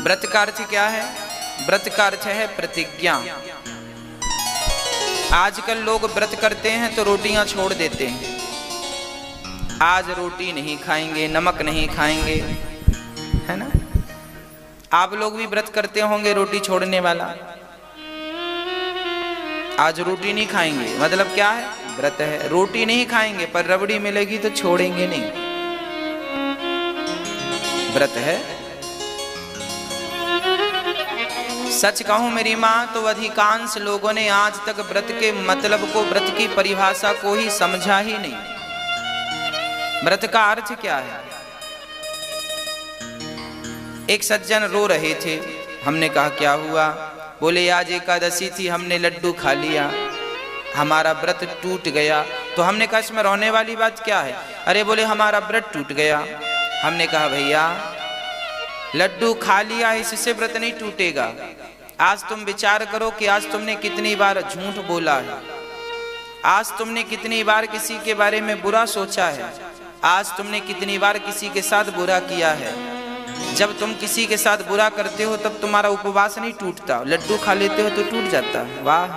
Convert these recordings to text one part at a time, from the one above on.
व्रत का अर्थ क्या है? व्रत का अर्थ है प्रतिज्ञा। आजकल लोग व्रत करते हैं तो रोटियां छोड़ देते हैं। आज रोटी नहीं खाएंगे, नमक नहीं खाएंगे, है ना? आप लोग भी व्रत करते होंगे, रोटी छोड़ने वाला। आज रोटी नहीं खाएंगे मतलब क्या है? व्रत है। रोटी नहीं खाएंगे पर रबड़ी मिलेगी तो छोड़ेंगे नहीं, व्रत है। सच कहूं मेरी मां तो अधिकांश लोगों ने आज तक व्रत के मतलब को, व्रत की परिभाषा को ही समझा ही नहीं। व्रत का अर्थ क्या है? एक सज्जन रो रहे थे, हमने कहा क्या हुआ? बोले आज एकादशी थी, हमने लड्डू खा लिया, हमारा व्रत टूट गया। तो हमने कहा इसमें रोने वाली बात क्या है? अरे बोले हमारा व्रत टूट गया। हमने कहा भैया लड्डू खा लिया इससे व्रत नहीं टूटेगा। आज तुम विचार करो कि आज तुमने कितनी बार झूठ बोला है, आज तुमने कितनी बार किसी के बारे में बुरा सोचा है, आज तुमने कितनी बार किसी के साथ बुरा किया है। जब तुम किसी के साथ बुरा करते हो तब तुम्हारा उपवास नहीं टूटता, लड्डू खा लेते हो तो टूट जाता है। वाह।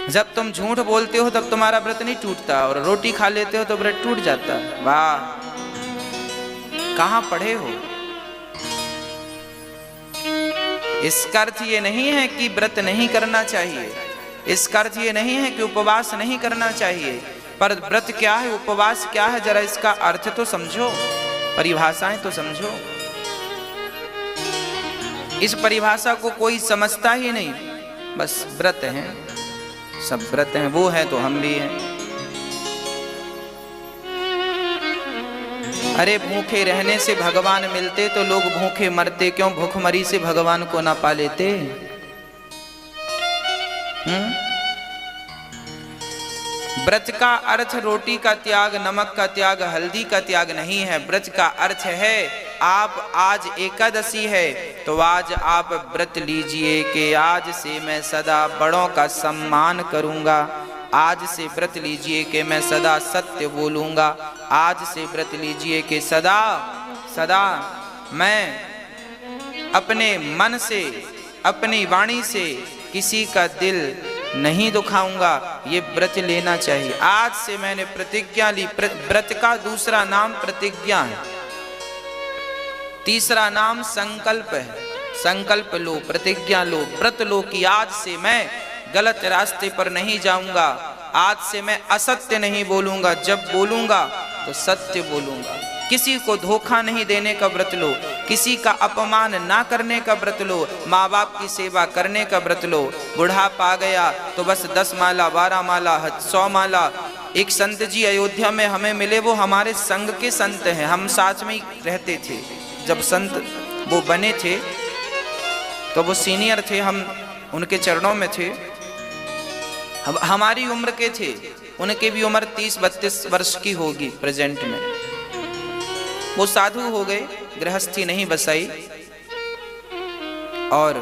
जब तुम झूठ बोलते हो तब तुम्हारा व्रत नहीं टूटता, और रोटी खा लेते हो तो व्रत टूट जाता है। वाह, कहां पढ़े हो? इसका अर्थ ये नहीं है कि व्रत नहीं करना चाहिए, इसका अर्थ ये नहीं है कि उपवास नहीं करना चाहिए, पर व्रत क्या है, उपवास क्या है, जरा इसका अर्थ तो समझो, परिभाषाएं तो समझो। इस परिभाषा को कोई समझता ही नहीं, बस व्रत हैं, सब व्रत हैं, वो है तो हम भी हैं। अरे भूखे रहने से भगवान मिलते तो लोग भूखे मरते क्यों? भूखमरी से भगवान को ना पा लेते। व्रत का अर्थ रोटी का त्याग, नमक का त्याग, हल्दी का त्याग नहीं है। व्रत का अर्थ है आप आज एकादशी है तो आज आप व्रत लीजिए कि आज से मैं सदा बड़ों का सम्मान करूंगा, आज से व्रत लीजिए कि मैं सदा सत्य बोलूंगा, आज से व्रत लीजिए कि सदा सदा मैं अपने मन से, अपनी वाणी से किसी का दिल नहीं दुखाऊंगा। ये व्रत लेना चाहिए। आज से मैंने प्रतिज्ञा ली। व्रत का दूसरा नाम प्रतिज्ञा है, तीसरा नाम संकल्प है। संकल्प लो, प्रतिज्ञा लो, व्रत लो कि आज से मैं गलत रास्ते पर नहीं जाऊंगा, आज से मैं असत्य नहीं बोलूंगा, जब बोलूंगा तो सत्य बोलूंगा। किसी को धोखा नहीं देने का व्रत लो, किसी का अपमान ना करने का व्रत लो, माँ बाप की सेवा करने का व्रत लो। बुढ़ापा आ गया तो बस 10 माला, 12 माला, 100 माला। एक संत जी अयोध्या में हमें मिले, वो हमारे संघ के संत हैं, हम साथ में ही रहते थे। जब संत वो बने थे तो वो सीनियर थे, हम उनके चरणों में थे। अब हमारी उम्र के थे, उनके भी उम्र 30-32 वर्ष की होगी प्रेजेंट में। वो साधु हो गए, गृहस्थी नहीं बसाई, और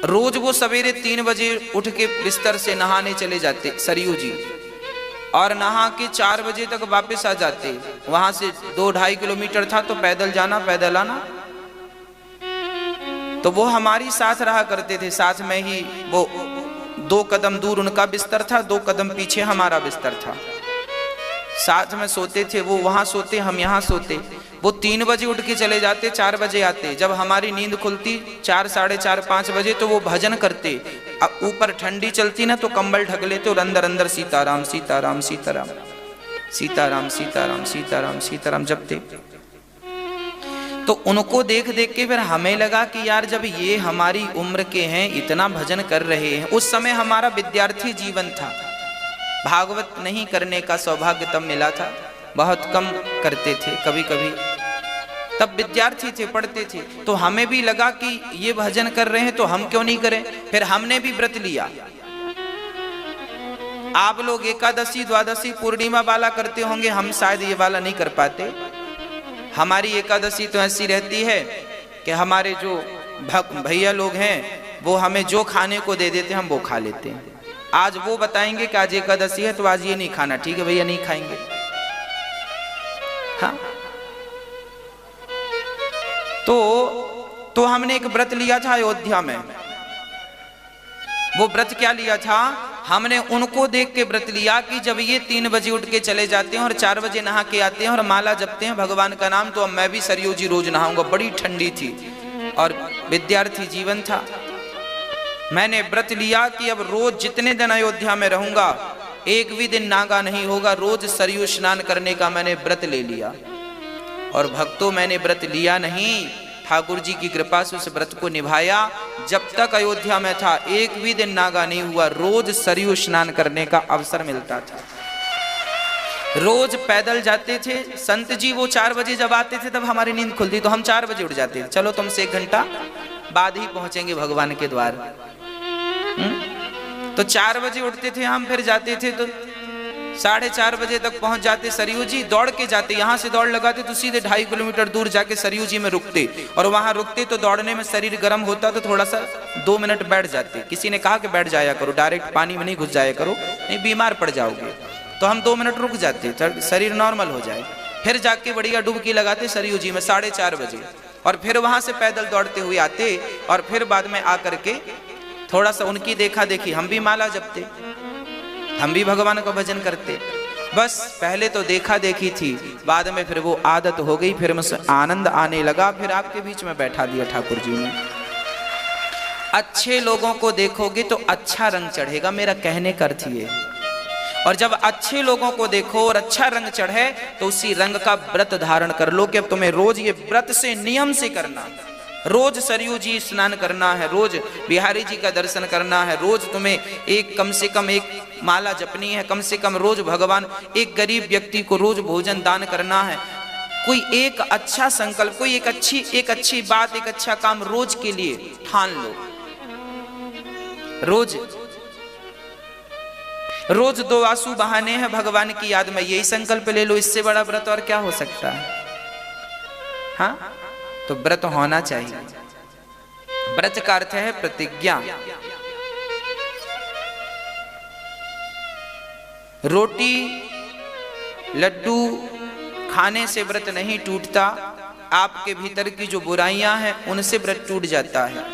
रोज वो सवेरे 3 बजे उठ के बिस्तर से नहाने चले जाते सरयू जी, और नहा के 4 बजे तक वापस आ जाते। वहां से 2-2.5 किलोमीटर था तो पैदल जाना पैदल आना। तो वो हमारी साथ रहा करते थे, साथ में ही वो 2 कदम दूर उनका बिस्तर था, 2 कदम पीछे हमारा बिस्तर था, साथ में सोते थे। वो वहां सोते, हम यहाँ सोते। वो 3 बजे उठ के चले जाते, 4 बजे आते। जब हमारी नींद खुलती 4, 4:30, 5 बजे तो वो भजन करते। अब ऊपर ठंडी चलती ना तो कंबल ढक लेते और अंदर अंदर सीताराम सीताराम सीताराम सीताराम सीताराम सीताराम सीताराम जपते। तो उनको देख देख के फिर हमें लगा कि यार जब ये हमारी उम्र के हैं, इतना भजन कर रहे हैं। उस समय हमारा विद्यार्थी जीवन था, भागवत नहीं करने का सौभाग्य तब मिला था, बहुत कम करते थे कभी कभी, तब विद्यार्थी थे, पढ़ते थे। तो हमें भी लगा कि ये भजन कर रहे हैं तो हम क्यों नहीं करें। फिर हमने भी व्रत लिया। आप लोग एकादशी, द्वादशी, पूर्णिमा वाला करते होंगे, हम शायद ये वाला नहीं कर पाते। हमारी एकादशी तो ऐसी रहती है कि हमारे जो भैया लोग हैं वो हमें जो खाने को दे देते हैं हम वो खा लेते हैं। आज वो बताएंगे कि आज एकादशी है तो आज ये नहीं खाना, ठीक है भैया नहीं खाएंगे। हाँ, तो हमने एक व्रत लिया था अयोध्या में। वो व्रत क्या लिया था? हमने उनको देख के व्रत लिया कि जब ये 3 बजे उठ के चले जाते हैं और 4 बजे नहा के आते हैं और माला जपते हैं भगवान का नाम, तो अब मैं भी सरयू जी रोज नहाऊंगा। बड़ी ठंडी थी और विद्यार्थी जीवन था। मैंने व्रत लिया कि अब रोज जितने दिन अयोध्या में रहूंगा एक भी दिन नागा नहीं होगा, रोज सरयू स्नान करने का मैंने व्रत ले लिया। और भक्तों, मैंने व्रत लिया नहीं, ठाकुर जी की कृपा से उस व्रत को निभाया। जब तक अयोध्या में था एक भी दिन नागा नहीं हुआ, रोज सरयू स्नान करने का अवसर मिलता था। रोज पैदल जाते थे। संत जी वो 4 बजे जब आते थे तब हमारी नींद खुलती, तो हम 4 बजे उठ जाते थे। चलो तुमसे 1 घंटा बाद ही पहुंचेंगे भगवान के द्वार। तो 4 बजे उठते थे हम, फिर जाते थे तो 4:30 बजे तक पहुंच जाते सरयू जी। दौड़ के जाते, यहाँ से दौड़ लगाते तो सीधे 2.5 किलोमीटर दूर जाके सरयू जी में रुकते, और वहां रुकते तो दौड़ने में शरीर गर्म होता तो थोड़ा सा 2 मिनट बैठ जाते। किसी ने कहा कि बैठ जाया करो, डायरेक्ट पानी में नहीं घुस जाया करो, नहीं बीमार पड़ जाओगे। तो हम 2 मिनट रुक जाते, शरीर नॉर्मल हो जाए। फिर जाके बढ़िया डुबकी लगाते सरयू जी में 4:30 बजे, और फिर वहां से पैदल दौड़ते हुए आते, और फिर बाद में आकर के थोड़ा सा उनकी देखा देखी हम भी माला जपते, हम भी भगवान का भजन करते। बस पहले तो देखा देखी थी, बाद में फिर वो आदत हो गई, फिर मुझसे आनंद आने लगा। फिर आपके बीच में बैठा दिया ठाकुर जी ने। अच्छे लोगों को देखोगे तो अच्छा रंग चढ़ेगा, मेरा कहने का अर्थ ये। और जब अच्छे लोगों को देखो और अच्छा रंग चढ़े तो उसी रंग का व्रत धारण कर लो कि अब तुम्हें रोज ये व्रत से नियम से करना, रोज सरयू जी स्नान करना है, रोज बिहारी जी का दर्शन करना है, रोज तुम्हें एक कम से कम एक माला जपनी है, कम से कम रोज भगवान, एक गरीब व्यक्ति को रोज भोजन दान करना है। कोई एक अच्छा संकल्प, कोई एक अच्छी बात, एक अच्छा काम रोज के लिए ठान लो। रोज 2 आंसू बहाने हैं भगवान की याद में, यही संकल्प ले लो। इससे बड़ा व्रत और क्या हो सकता है? हाँ, तो व्रत होना चाहिए। व्रत का अर्थ है प्रतिज्ञा। रोटी लड्डू खाने से व्रत नहीं टूटता, आपके भीतर की जो बुराइयां हैं उनसे व्रत टूट जाता है।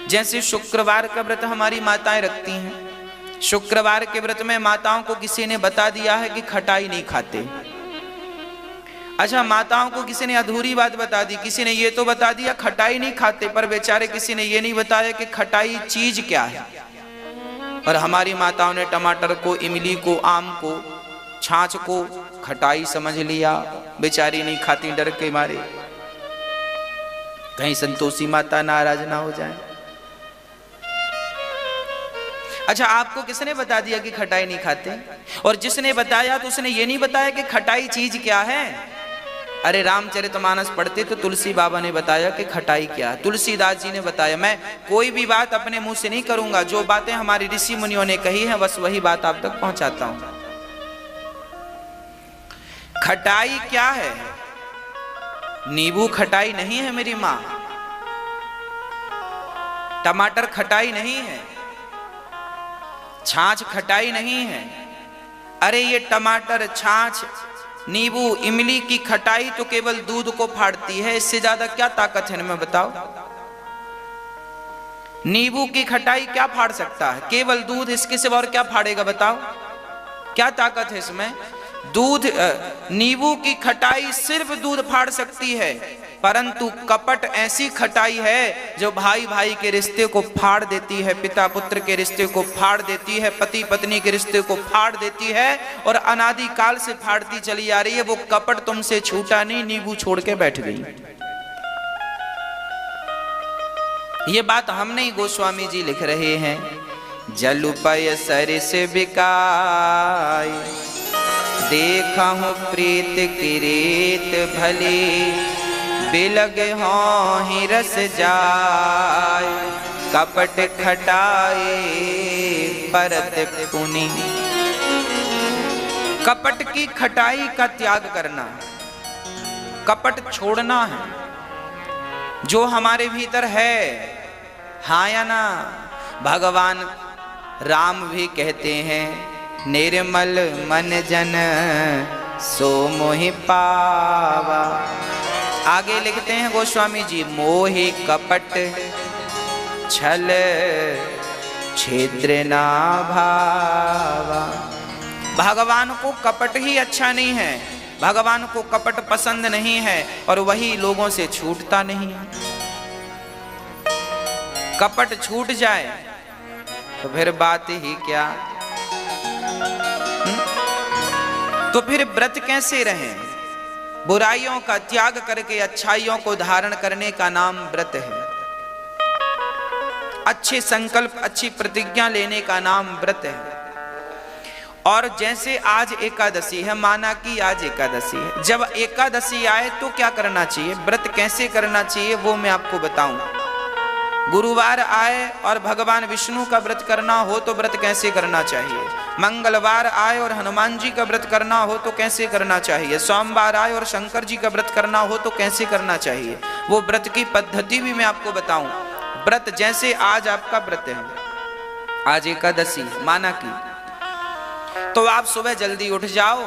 जैसे शुक्रवार का व्रत हमारी माताएं रखती हैं। शुक्रवार के व्रत में माताओं को किसी ने बता दिया है कि खटाई नहीं खाते। अच्छा, माताओं को किसी ने अधूरी बात बता दी, किसी ने ये तो बता दिया खटाई नहीं खाते, पर बेचारे किसी ने ये नहीं बताया कि खटाई चीज क्या है। और हमारी माताओं ने टमाटर को, इमली को, आम को, छाछ को खटाई समझ लिया, बेचारी नहीं खाती डर के मारे, कहीं संतोषी माता नाराज ना हो जाए। अच्छा, आपको किसने बता दिया कि खटाई नहीं खाते? और जिसने बताया तो उसने ये नहीं बताया कि खटाई चीज क्या है। अरे रामचरितमानस पढ़ते तो तुलसी बाबा ने बताया कि खटाई क्या है, तुलसीदास जी ने बताया। मैं कोई भी बात अपने मुंह से नहीं करूंगा, जो बातें हमारी ऋषि मुनियों ने कही हैं बस वही बात आप तक पहुंचाता हूं। खटाई क्या है? नींबू खटाई नहीं है मेरी मां, टमाटर खटाई नहीं है, छाछ खटाई नहीं है। अरे ये टमाटर, छाछ, नींबू, इमली की खटाई तो केवल दूध को फाड़ती है, इससे ज्यादा क्या ताकत है इनमें बताओ? नींबू की खटाई क्या फाड़ सकता है? केवल दूध, इसके सिवा और क्या फाड़ेगा बताओ? क्या ताकत है इसमें? दूध, नींबू की खटाई सिर्फ दूध फाड़ सकती है, परंतु कपट ऐसी खटाई है जो भाई भाई के रिश्ते को फाड़ देती है, पिता पुत्र के रिश्ते को फाड़ देती है, पति पत्नी के रिश्ते को फाड़ देती है, और अनादि काल से फाड़ती चली आ रही है। वो कपट तुमसे छूटा नहीं, नींबू छोड़ के बैठ गई। ये बात हम नहीं, गोस्वामी जी लिख रहे हैं। जलुपय सरिस बिकाय, देखा हूँ प्रीत की रीत भले, बिलग हों ही रस जाय, कपट खटाए परत पुनि। कपट की खटाई का त्याग करना, कपट छोड़ना है। जो हमारे भीतर है, हाँ या ना? भगवान राम भी कहते हैं, निर्मल मन जन सो मोहि पावा। आगे लिखते हैं गोस्वामी जी, मोहि कपट छल क्षेत्र ना भावा। भगवान को कपट ही अच्छा नहीं है, भगवान को कपट पसंद नहीं है और वही लोगों से छूटता नहीं है। कपट छूट जाए तो फिर बात ही क्या। तो फिर व्रत कैसे रहें? बुराइयों का त्याग करके अच्छाइयों को धारण करने का नाम व्रत है। अच्छे संकल्प, अच्छी प्रतिज्ञा लेने का नाम व्रत है। और जैसे आज एकादशी है, माना कि आज एकादशी है, जब एकादशी आए तो क्या करना चाहिए, व्रत कैसे करना चाहिए, वो मैं आपको बताऊं। गुरुवार आए और भगवान विष्णु का व्रत करना हो तो व्रत कैसे करना चाहिए। मंगलवार आए और हनुमान जी का व्रत करना हो तो कैसे करना चाहिए। सोमवार आए और शंकर जी का व्रत करना हो तो कैसे करना चाहिए। वो व्रत की पद्धति भी मैं आपको बताऊं। व्रत जैसे आज आपका व्रत है, आज एकादशी माना की, तो आप सुबह जल्दी उठ जाओ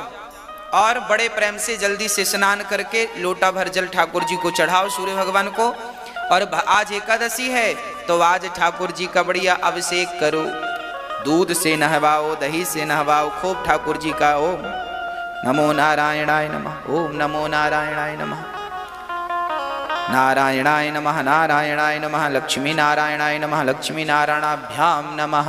और बड़े प्रेम से जल्दी से स्नान करके लोटा भर जल ठाकुर जी को चढ़ाओ, सूर्य भगवान को। और आज एकादशी है तो आज ठाकुर जी का बढ़िया अभिषेक करो, दूध से नहवाओ, दही से नहवाओ, खूब ठाकुर जी का ओम नमो नारायणाय नमः, ओम नमो नारायणाय नमः, नारायणाय नमः, नारायणाय नमः, लक्ष्मी नारायणाय नमः, लक्ष्मी नारायणाभ्याम नमः।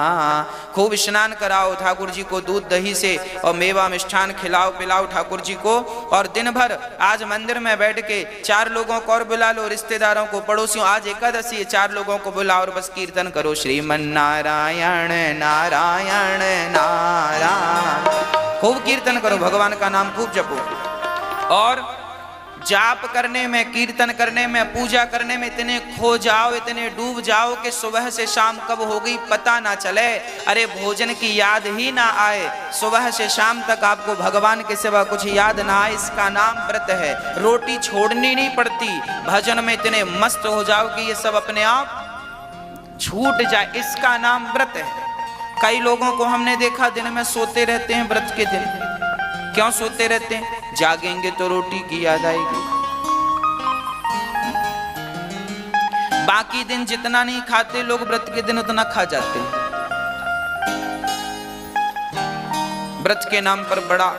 खूब स्नान कराओ ठाकुर जी को, दूध दही से और मेवा मिष्ठान खिलाओ पिलाओ ठाकुर जी को। और दिन भर आज मंदिर में बैठ के 4 लोगों को और बुला लो, रिश्तेदारों को, पड़ोसियों, आज एकादशी है, 4 लोगों को बुलाओ और बस कीर्तन करो, श्रीमन नारायण नारायण नारायण। खूब कीर्तन करो, भगवान का नाम खूब जपो। और जाप करने में, कीर्तन करने में, पूजा करने में इतने खो जाओ, इतने डूब जाओ कि सुबह से शाम कब हो गई पता ना चले। अरे भोजन की याद ही ना आए, सुबह से शाम तक आपको भगवान के सिवा कुछ याद ना आए, इसका नाम व्रत है। रोटी छोड़नी नहीं पड़ती, भजन में इतने मस्त हो जाओ कि ये सब अपने आप छूट जाए, इसका नाम व्रत है। कई लोगों को हमने देखा दिन में सोते रहते हैं व्रत के दिन। क्यों सोते रहते हैं? जागेंगे तो रोटी की याद आएगी। बाकी दिन जितना नहीं खाते लोग, व्रत के दिन उतना खा जाते हैं। व्रत के नाम पर बड़ा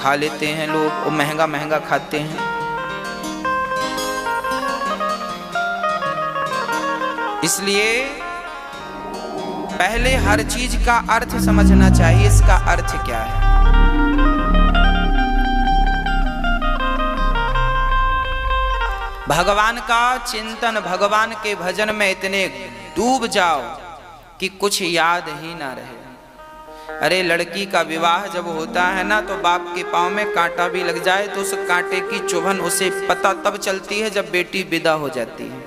खा लेते हैं लोग, और महंगा महंगा खाते हैं। इसलिए पहले हर चीज का अर्थ समझना चाहिए, इसका अर्थ क्या है। भगवान का चिंतन, भगवान के भजन में इतने डूब जाओ कि कुछ याद ही ना रहे। अरे लड़की का विवाह जब होता है ना, तो बाप के पांव में कांटा भी लग जाए तो उस कांटे की चुभन उसे पता तब चलती है जब बेटी विदा हो जाती है।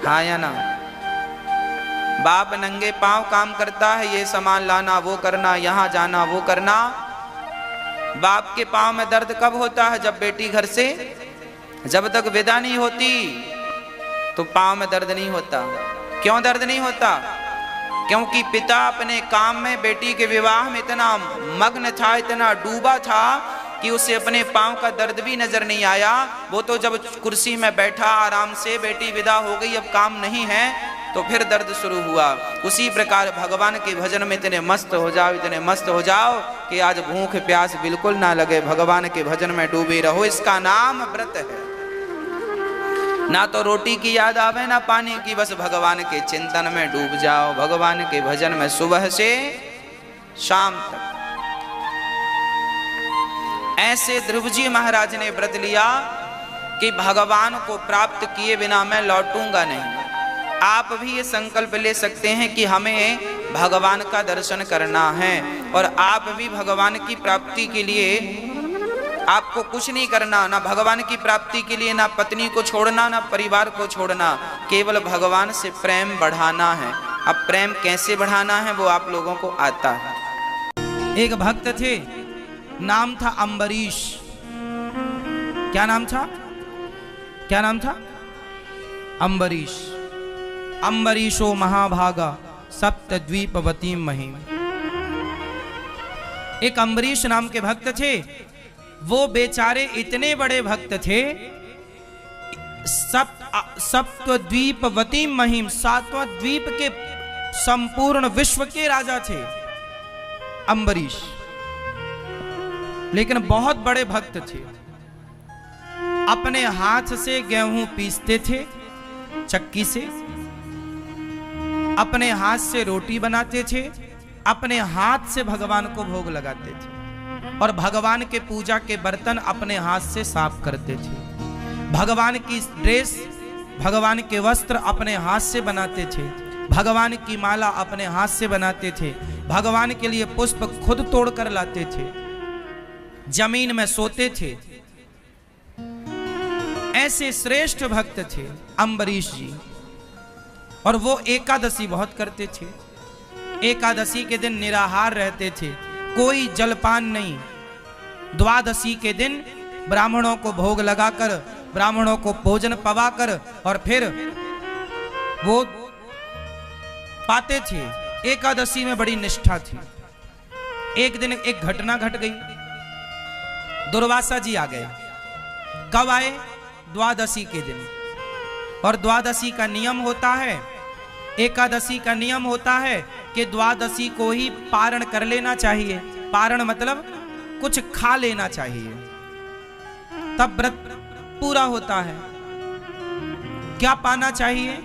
हाँ या ना? बाप नंगे पांव काम करता है, ये सामान लाना, वो करना, यहाँ जाना, वो करना। बाप के पांव में दर्द कब होता है? जब बेटी घर से, जब तक विदा नहीं होती तो पांव में दर्द नहीं होता। क्यों दर्द नहीं होता? क्योंकि पिता अपने काम में, बेटी के विवाह में इतना मग्न था, इतना डूबा था कि उसे अपने पांव का दर्द भी नजर नहीं आया। वो तो जब कुर्सी में बैठा आराम से, बेटी विदा हो गई, अब काम नहीं है, तो फिर दर्द शुरू हुआ। उसी प्रकार भगवान के भजन में इतने मस्त हो जाओ, इतने मस्त हो जाओ कि आज भूख प्यास बिल्कुल ना लगे, भगवान के भजन में डूबे रहो, इसका नाम व्रत है। ना तो रोटी की याद आवे ना पानी की, बस भगवान के चिंतन में डूब जाओ, भगवान के भजन में सुबह से शाम तक। ऐसे ध्रुव जी महाराज ने व्रत लिया कि भगवान को प्राप्त किए बिना मैं लौटूंगा नहीं। आप भी ये संकल्प ले सकते हैं कि हमें भगवान का दर्शन करना है, और आप भी भगवान की प्राप्ति के लिए आपको कुछ नहीं करना, ना भगवान की प्राप्ति के लिए ना पत्नी को छोड़ना, ना परिवार को छोड़ना, केवल भगवान से प्रेम बढ़ाना है। अब प्रेम कैसे बढ़ाना है वो आप लोगों को आता है। एक भक्त थे, नाम था अम्बरीश। क्या नाम था? क्या नाम था? अम्बरीश। अम्बरीशो महाभागा सप्तद्वीपवती महिम। एक अम्बरीश नाम के भक्त थे, वो बेचारे इतने बड़े भक्त थे, सप्तद्वीपवती महिम, 7वां द्वीप के संपूर्ण विश्व के राजा थे अम्बरीश, लेकिन बहुत बड़े भक्त थे। अपने हाथ से गेहूं पीसते थे चक्की से, अपने हाथ से रोटी बनाते थे, अपने हाथ से भगवान को भोग लगाते थे, और भगवान के पूजा के बर्तन अपने हाथ से साफ करते थे। भगवान की ड्रेस, भगवान के वस्त्र अपने हाथ से बनाते थे, भगवान की माला अपने हाथ से बनाते थे, भगवान के लिए पुष्प खुद तोड़ कर लाते थे, जमीन में सोते थे। ऐसे श्रेष्ठ भक्त थे अम्बरीश जी। और वो एकादशी बहुत करते थे। एकादशी के दिन निराहार रहते थे, कोई जलपान नहीं। द्वादशी के दिन ब्राह्मणों को भोग लगाकर, ब्राह्मणों को भोजन पवाकर और फिर वो पाते थे। एकादशी में बड़ी निष्ठा थी। एक दिन एक घटना घट गई, दुर्वासा जी आ गए। कब आए? द्वादशी के दिन। और द्वादशी का नियम होता है, एकादशी का नियम होता है कि द्वादशी को ही पारण कर लेना चाहिए। पारण मतलब कुछ खा लेना चाहिए, तब व्रत पूरा होता है। क्या पाना चाहिए?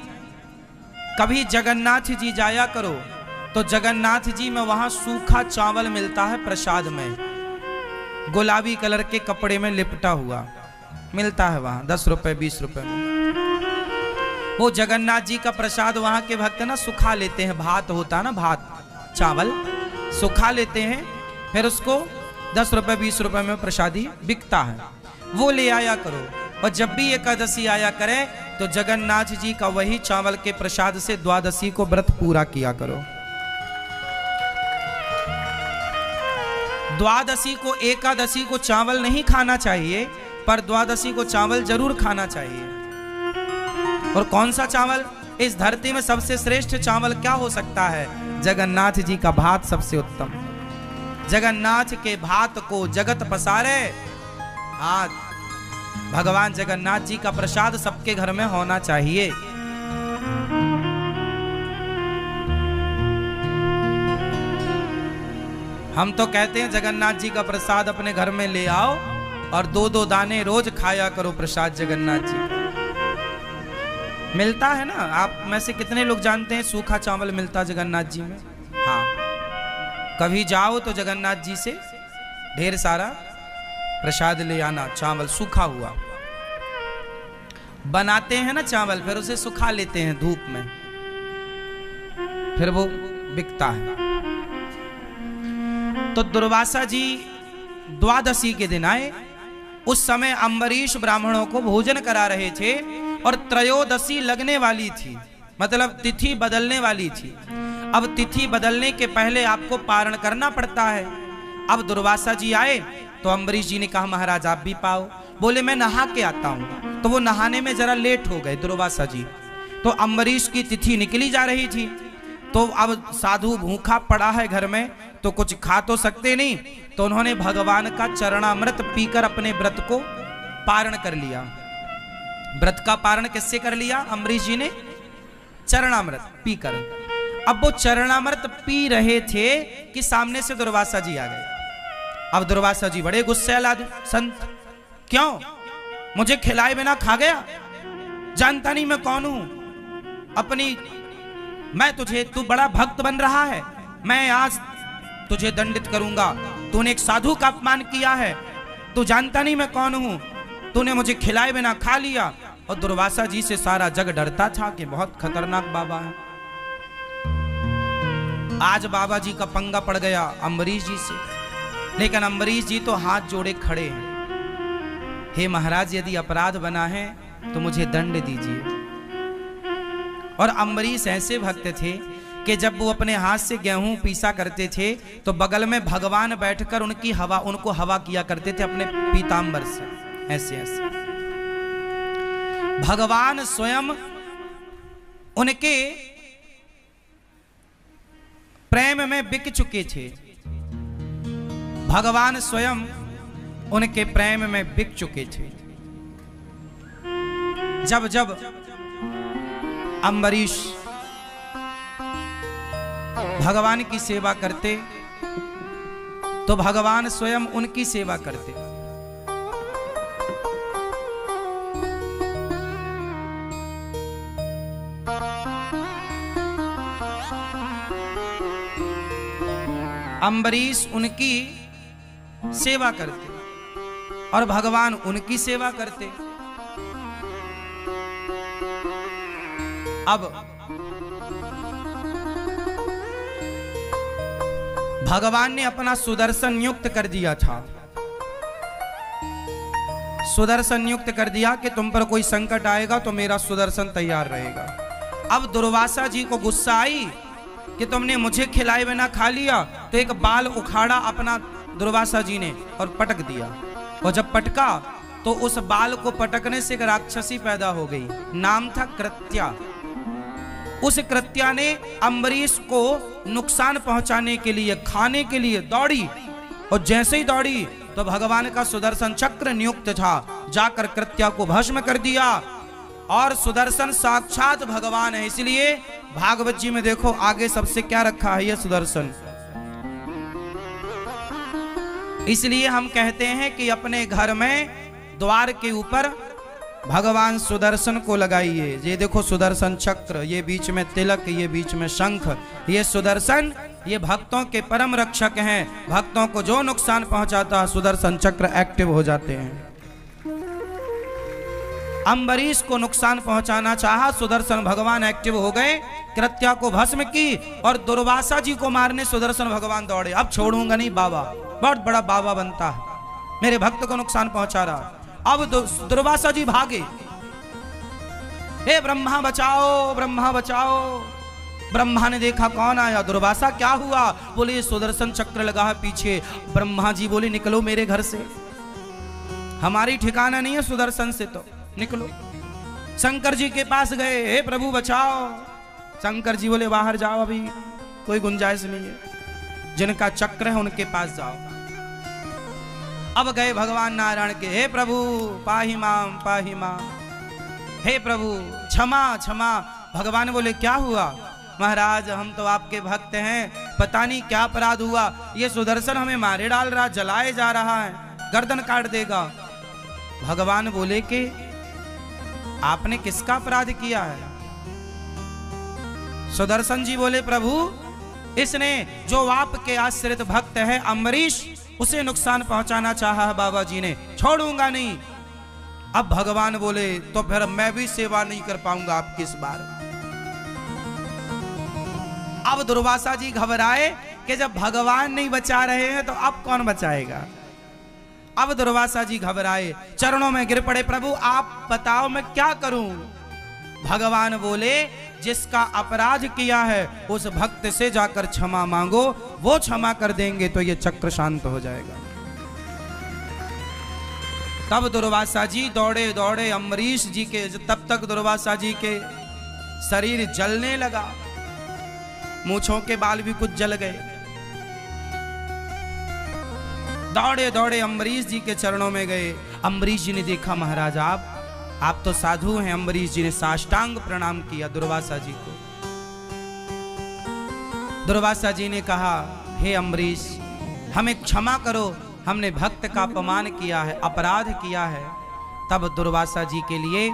कभी जगन्नाथ जी जाया करो तो जगन्नाथ जी में वहां सूखा चावल मिलता है प्रसाद में, गुलाबी कलर के कपड़े में लिपटा हुआ मिलता है वहां, 10 रुपए 20 रुपए में। वो जगन्नाथ जी का प्रसाद वहां के भक्त ना सुखा लेते हैं। भात होता है ना, भात चावल सुखा लेते हैं, फिर उसको 10 रुपए 20 रुपए में प्रसादी बिकता है, वो ले आया करो। और जब भी एकादशी आया करे तो जगन्नाथ जी का वही चावल के प्रसाद से द्वादशी को व्रत पूरा किया करो। द्वादशी को, एकादशी को चावल नहीं खाना चाहिए, पर द्वादशी को चावल जरूर खाना चाहिए। और कौन सा चावल? इस धरती में सबसे श्रेष्ठ चावल क्या हो सकता है? जगन्नाथ जी का भात सबसे उत्तम। जगन्नाथ के भात को जगत पसारे। आज भगवान जगन्नाथ जी का प्रसाद सबके घर में होना चाहिए। हम तो कहते हैं जगन्नाथ जी का प्रसाद अपने घर में ले आओ और 2-2 दाने रोज खाया करो प्रसाद जगन्नाथ जी का। मिलता है ना, आप में से कितने लोग जानते हैं सूखा चावल मिलता जगन्नाथ जी में? हाँ, कभी जाओ तो जगन्नाथ जी से ढेर सारा प्रसाद ले आना, चावल सूखा हुआ। बनाते हैं ना चावल, फिर उसे सुखा लेते हैं धूप में, फिर वो बिकता है। तो दुर्वासा जी द्वादशी के दिन आए। उस समय अम्बरीश ब्राह्मणों को भोजन करा रहे थे और त्रयोदशी लगने वाली थी, मतलब तिथि बदलने वाली थी। अब तिथि बदलने के पहले आपको पारण करना पड़ता है। अब दुर्वासा जी आए तो अम्बरीश जी ने कहा महाराज आप भी पाओ। बोले मैं नहा के आता हूं। तो वो नहाने में जरा लेट हो गए दुर्वासा जी। तो अम्बरीश की तिथि निकली जा रही थी, तो अब साधु भूखा पड़ा है घर में, तो कुछ खा तो सकते नहीं, तो उन्होंने भगवान का चरणामृत पीकर अपने व्रत को पारण कर लिया। व्रत का पारण किससे कर लिया? अम्बरीश जी ने चरणामृत पीकर। अब वो चरणामृत पी रहे थे कि सामने से दुर्वासा जी आ गए। अब दुर्वासा जी बड़े गुस्से आदमी, संत क्यों मुझे खिलाए बिना खा गया? जानता नहीं मैं कौन हूं? तू बड़ा भक्त बन रहा है, मैं आज तुझे दंडित करूंगा। तूने एक साधु का अपमान किया है, तू जानता नहीं मैं कौन हूं, तूने मुझे खिलाए बिना खा लिया। और दुर्वासा जी से सारा जग डरता था कि बहुत खतरनाक बाबा है। आज बाबा जी का पंगा पड़ गया अम्बरीश जी से, लेकिन अम्बरीश जी तो हाथ जोड़े खड़े हैं, हे महाराज यदि अपराध बना है तो मुझे दंड दीजिए। और अम्बरीश ऐसे भक्त थे कि जब वो अपने हाथ से गेहूं पीसा करते थे तो बगल में भगवान बैठकर उनको हवा किया करते थे अपने पीतांबर से, ऐसे ऐसे। भगवान स्वयं उनके प्रेम में बिक चुके थे। भगवान स्वयं उनके प्रेम में बिक चुके थे। जब जब अम्बरीश भगवान की सेवा करते तो भगवान स्वयं उनकी सेवा करते। अम्बरीश उनकी सेवा करते और भगवान उनकी सेवा करते। अब भगवान ने अपना सुदर्शन नियुक्त कर दिया था। सुदर्शन नियुक्त कर दिया कि तुम पर कोई संकट आएगा तो मेरा सुदर्शन तैयार रहेगा। अब दुर्वासा जी को गुस्सा आई कि तुमने मुझे खिलाए बिना खा लिया, तो एक बाल उखाड़ा अपना दुर्वासा जी ने और पटक दिया। और जब पटका तो उस बाल को पटकने से एक राक्षसी पैदा हो गई, नाम था कृत्या। उस कृत्या ने अम्बरीश को नुकसान पहुंचाने के लिए, खाने के लिए दौड़ी, और जैसे ही दौड़ी तो भगवान का सुदर्शन चक्र नियुक्त था, जाकर कृत्या को भस्म कर दिया। और सुदर्शन साक्षात भगवान है, इसलिए भागवत जी में देखो आगे सबसे क्या रखा है, यह सुदर्शन। इसलिए हम कहते हैं कि अपने घर में द्वार के ऊपर भगवान सुदर्शन को लगाइए। ये देखो सुदर्शन चक्र, ये बीच में तिलक, ये बीच में शंख, ये सुदर्शन, ये भक्तों के परम रक्षक हैं। भक्तों को जो नुकसान पहुंचाता है सुदर्शन चक्र एक्टिव हो जाते हैं। अम्बरीश को नुकसान पहुंचाना चाहा, सुदर्शन भगवान एक्टिव हो गए, कृत्या को भस्म की, और दुर्वासा जी को मारने सुदर्शन भगवान दौड़े। अब छोड़ूंगा नहीं बाबा, बहुत बड़ा बाबा बनता है, मेरे भक्त को नुकसान पहुंचा रहा। अब दुर्वासा जी भागे, हे ब्रह्मा बचाओ, ब्रह्मा बचाओ। ब्रह्मा ने देखा कौन आया, दुर्वासा क्या हुआ, बोले सुदर्शन चक्र लगा है पीछे। ब्रह्मा जी बोले निकलो मेरे घर से, हमारी ठिकाना नहीं है सुदर्शन से, तो निकलो। शंकर जी के पास गए, हे प्रभु बचाओ। शंकर जी बोले बाहर जाओ, अभी कोई गुंजाइश नहीं है, जिनका चक्र है उनके पास जाओ। अब गए भगवान नारायण के, हे प्रभु पाहि माम पाहि माम, हे प्रभु क्षमा क्षमा। भगवान बोले क्या हुआ, महाराज हम तो आपके भक्त हैं, पता नहीं क्या अपराध हुआ, ये सुदर्शन हमें मारे डाल रहा, जलाए जा रहा है, गर्दन काट देगा। भगवान बोले कि आपने किसका अपराध किया है। सुदर्शन जी बोले प्रभु इसने जो आपके आश्रित भक्त है अम्बरीश, उसे नुकसान पहुंचाना चाहा है बाबा जी ने, छोड़ूंगा नहीं। अब भगवान बोले तो फिर मैं भी सेवा नहीं कर पाऊंगा आपकी इस बार। अब दुर्वासा जी घबराए कि जब भगवान नहीं बचा रहे हैं तो अब कौन बचाएगा। अब दुर्वासा जी घबराए, चरणों में गिर पड़े, प्रभु आप बताओ मैं क्या करूं। भगवान बोले जिसका अपराध किया है उस भक्त से जाकर क्षमा मांगो, वो क्षमा कर देंगे तो ये चक्र शांत हो जाएगा। तब दुर्वासा जी दौड़े दौड़े अम्बरीश जी के, तब तक दुर्वासा जी के शरीर जलने लगा, मूंछों के बाल भी कुछ जल गए। दौड़े दौड़े अम्बरीश जी के चरणों में गए। अम्बरीश जी ने देखा महाराज आप तो साधु हैं। अम्बरीश जी ने साष्टांग प्रणाम किया दुर्वासा जी को। दुर्वासा जी ने कहा हे अम्बरीश हमें क्षमा करो, हमने भक्त का अपमान किया है, अपराध किया है। तब दुर्वासा जी के लिए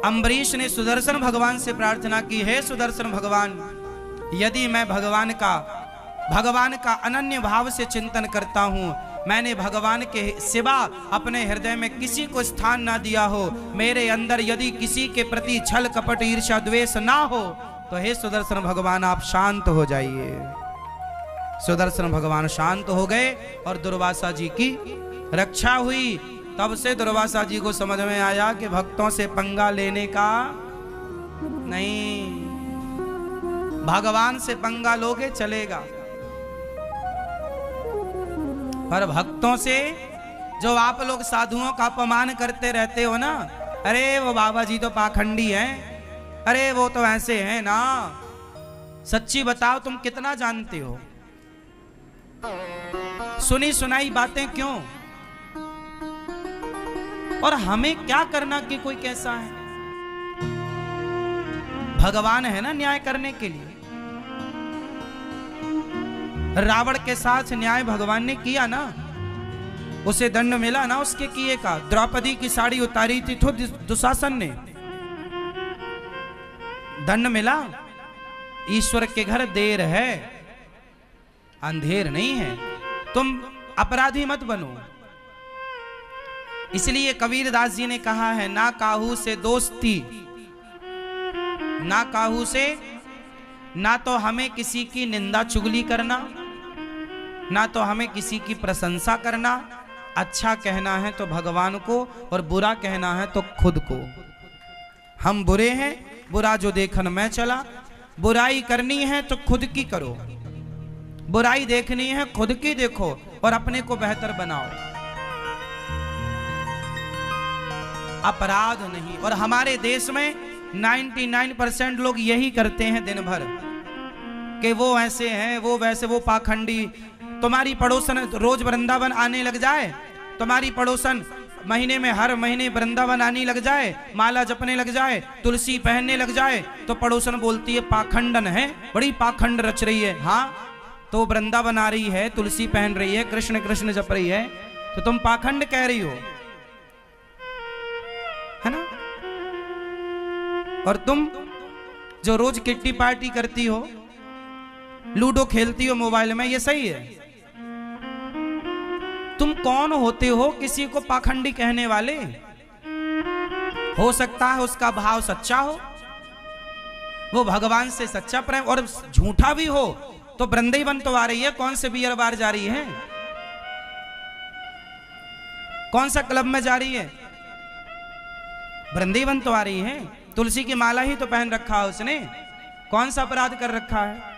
अम्बरीश ने सुदर्शन भगवान से प्रार्थना की, हे सुदर्शन भगवान यदि मैं भगवान का अनन्य भाव से चिंतन करता हूँ, मैंने भगवान के सिवा अपने हृदय में किसी को स्थान ना दिया हो, मेरे अंदर यदि किसी के प्रति छल कपट ईर्ष्या द्वेष ना हो, तो हे सुदर्शन भगवान आप शांत हो जाइए। सुदर्शन भगवान शांत हो गए और दुर्वासा जी की रक्षा हुई। तब से दुर्वासा जी को समझ में आया कि भक्तों से पंगा लेने का नहीं, भगवान से पंगा लोगे चलेगा, पर भक्तों से जो आप लोग साधुओं का अपमान करते रहते हो ना, अरे वो बाबा जी तो पाखंडी हैं, अरे वो तो ऐसे हैं ना, सच्ची बताओ तुम कितना जानते हो। सुनी सुनाई बातें क्यों, और हमें क्या करना कि कोई कैसा है? भगवान है ना न्याय करने के लिए। रावण के साथ न्याय भगवान ने किया ना, उसे दंड मिला ना उसके किए का। द्रौपदी की साड़ी उतारी थी तो दुशासन ने, दंड मिला। ईश्वर के घर देर है, अंधेर नहीं है। तुम अपराधी मत बनो। इसलिए कबीरदास जी ने कहा है, ना काहू से दोस्ती, ना काहू से, ना तो हमें किसी की निंदा चुगली करना, ना तो हमें किसी की प्रशंसा करना। अच्छा कहना है तो भगवान को, और बुरा कहना है तो खुद को। हम बुरे हैं, बुरा जो देखन मैं चला। बुराई करनी है तो खुद की करो, बुराई देखनी है खुद की देखो, और अपने को बेहतर बनाओ। अपराध नहीं। और हमारे देश में 99% लोग यही करते हैं दिन भर, कि वो ऐसे हैं, वो वैसे, वो पाखंडी। तुम्हारी पड़ोसन रोज वृंदावन आने लग जाए, तुम्हारी पड़ोसन महीने में हर महीने वृंदावन आने लग जाए, माला जपने लग जाए, तुलसी पहनने लग जाए, तो पड़ोसन बोलती है पाखंडन है, बड़ी पाखंड रच रही है। हाँ, तो वृंदावन आ रही है, तुलसी पहन रही है, कृष्ण कृष्ण जप रही है, तो तुम पाखंड कह रही हो, है ना? और तुम जो रोज किट्टी पार्टी करती हो, लूडो खेलती हो मोबाइल में, ये सही है? तुम कौन होते हो किसी को पाखंडी कहने वाले? हो सकता है उसका भाव सच्चा हो, वो भगवान से सच्चा प्रेम, और झूठा भी हो तो वृंदावन तो आ रही है, कौन से बियर बार जा रही है, कौन सा क्लब में जा रही है? वृंदावन तो आ रही है। तुलसी की माला ही तो पहन रखा है उसने, कौन सा अपराध कर रखा है?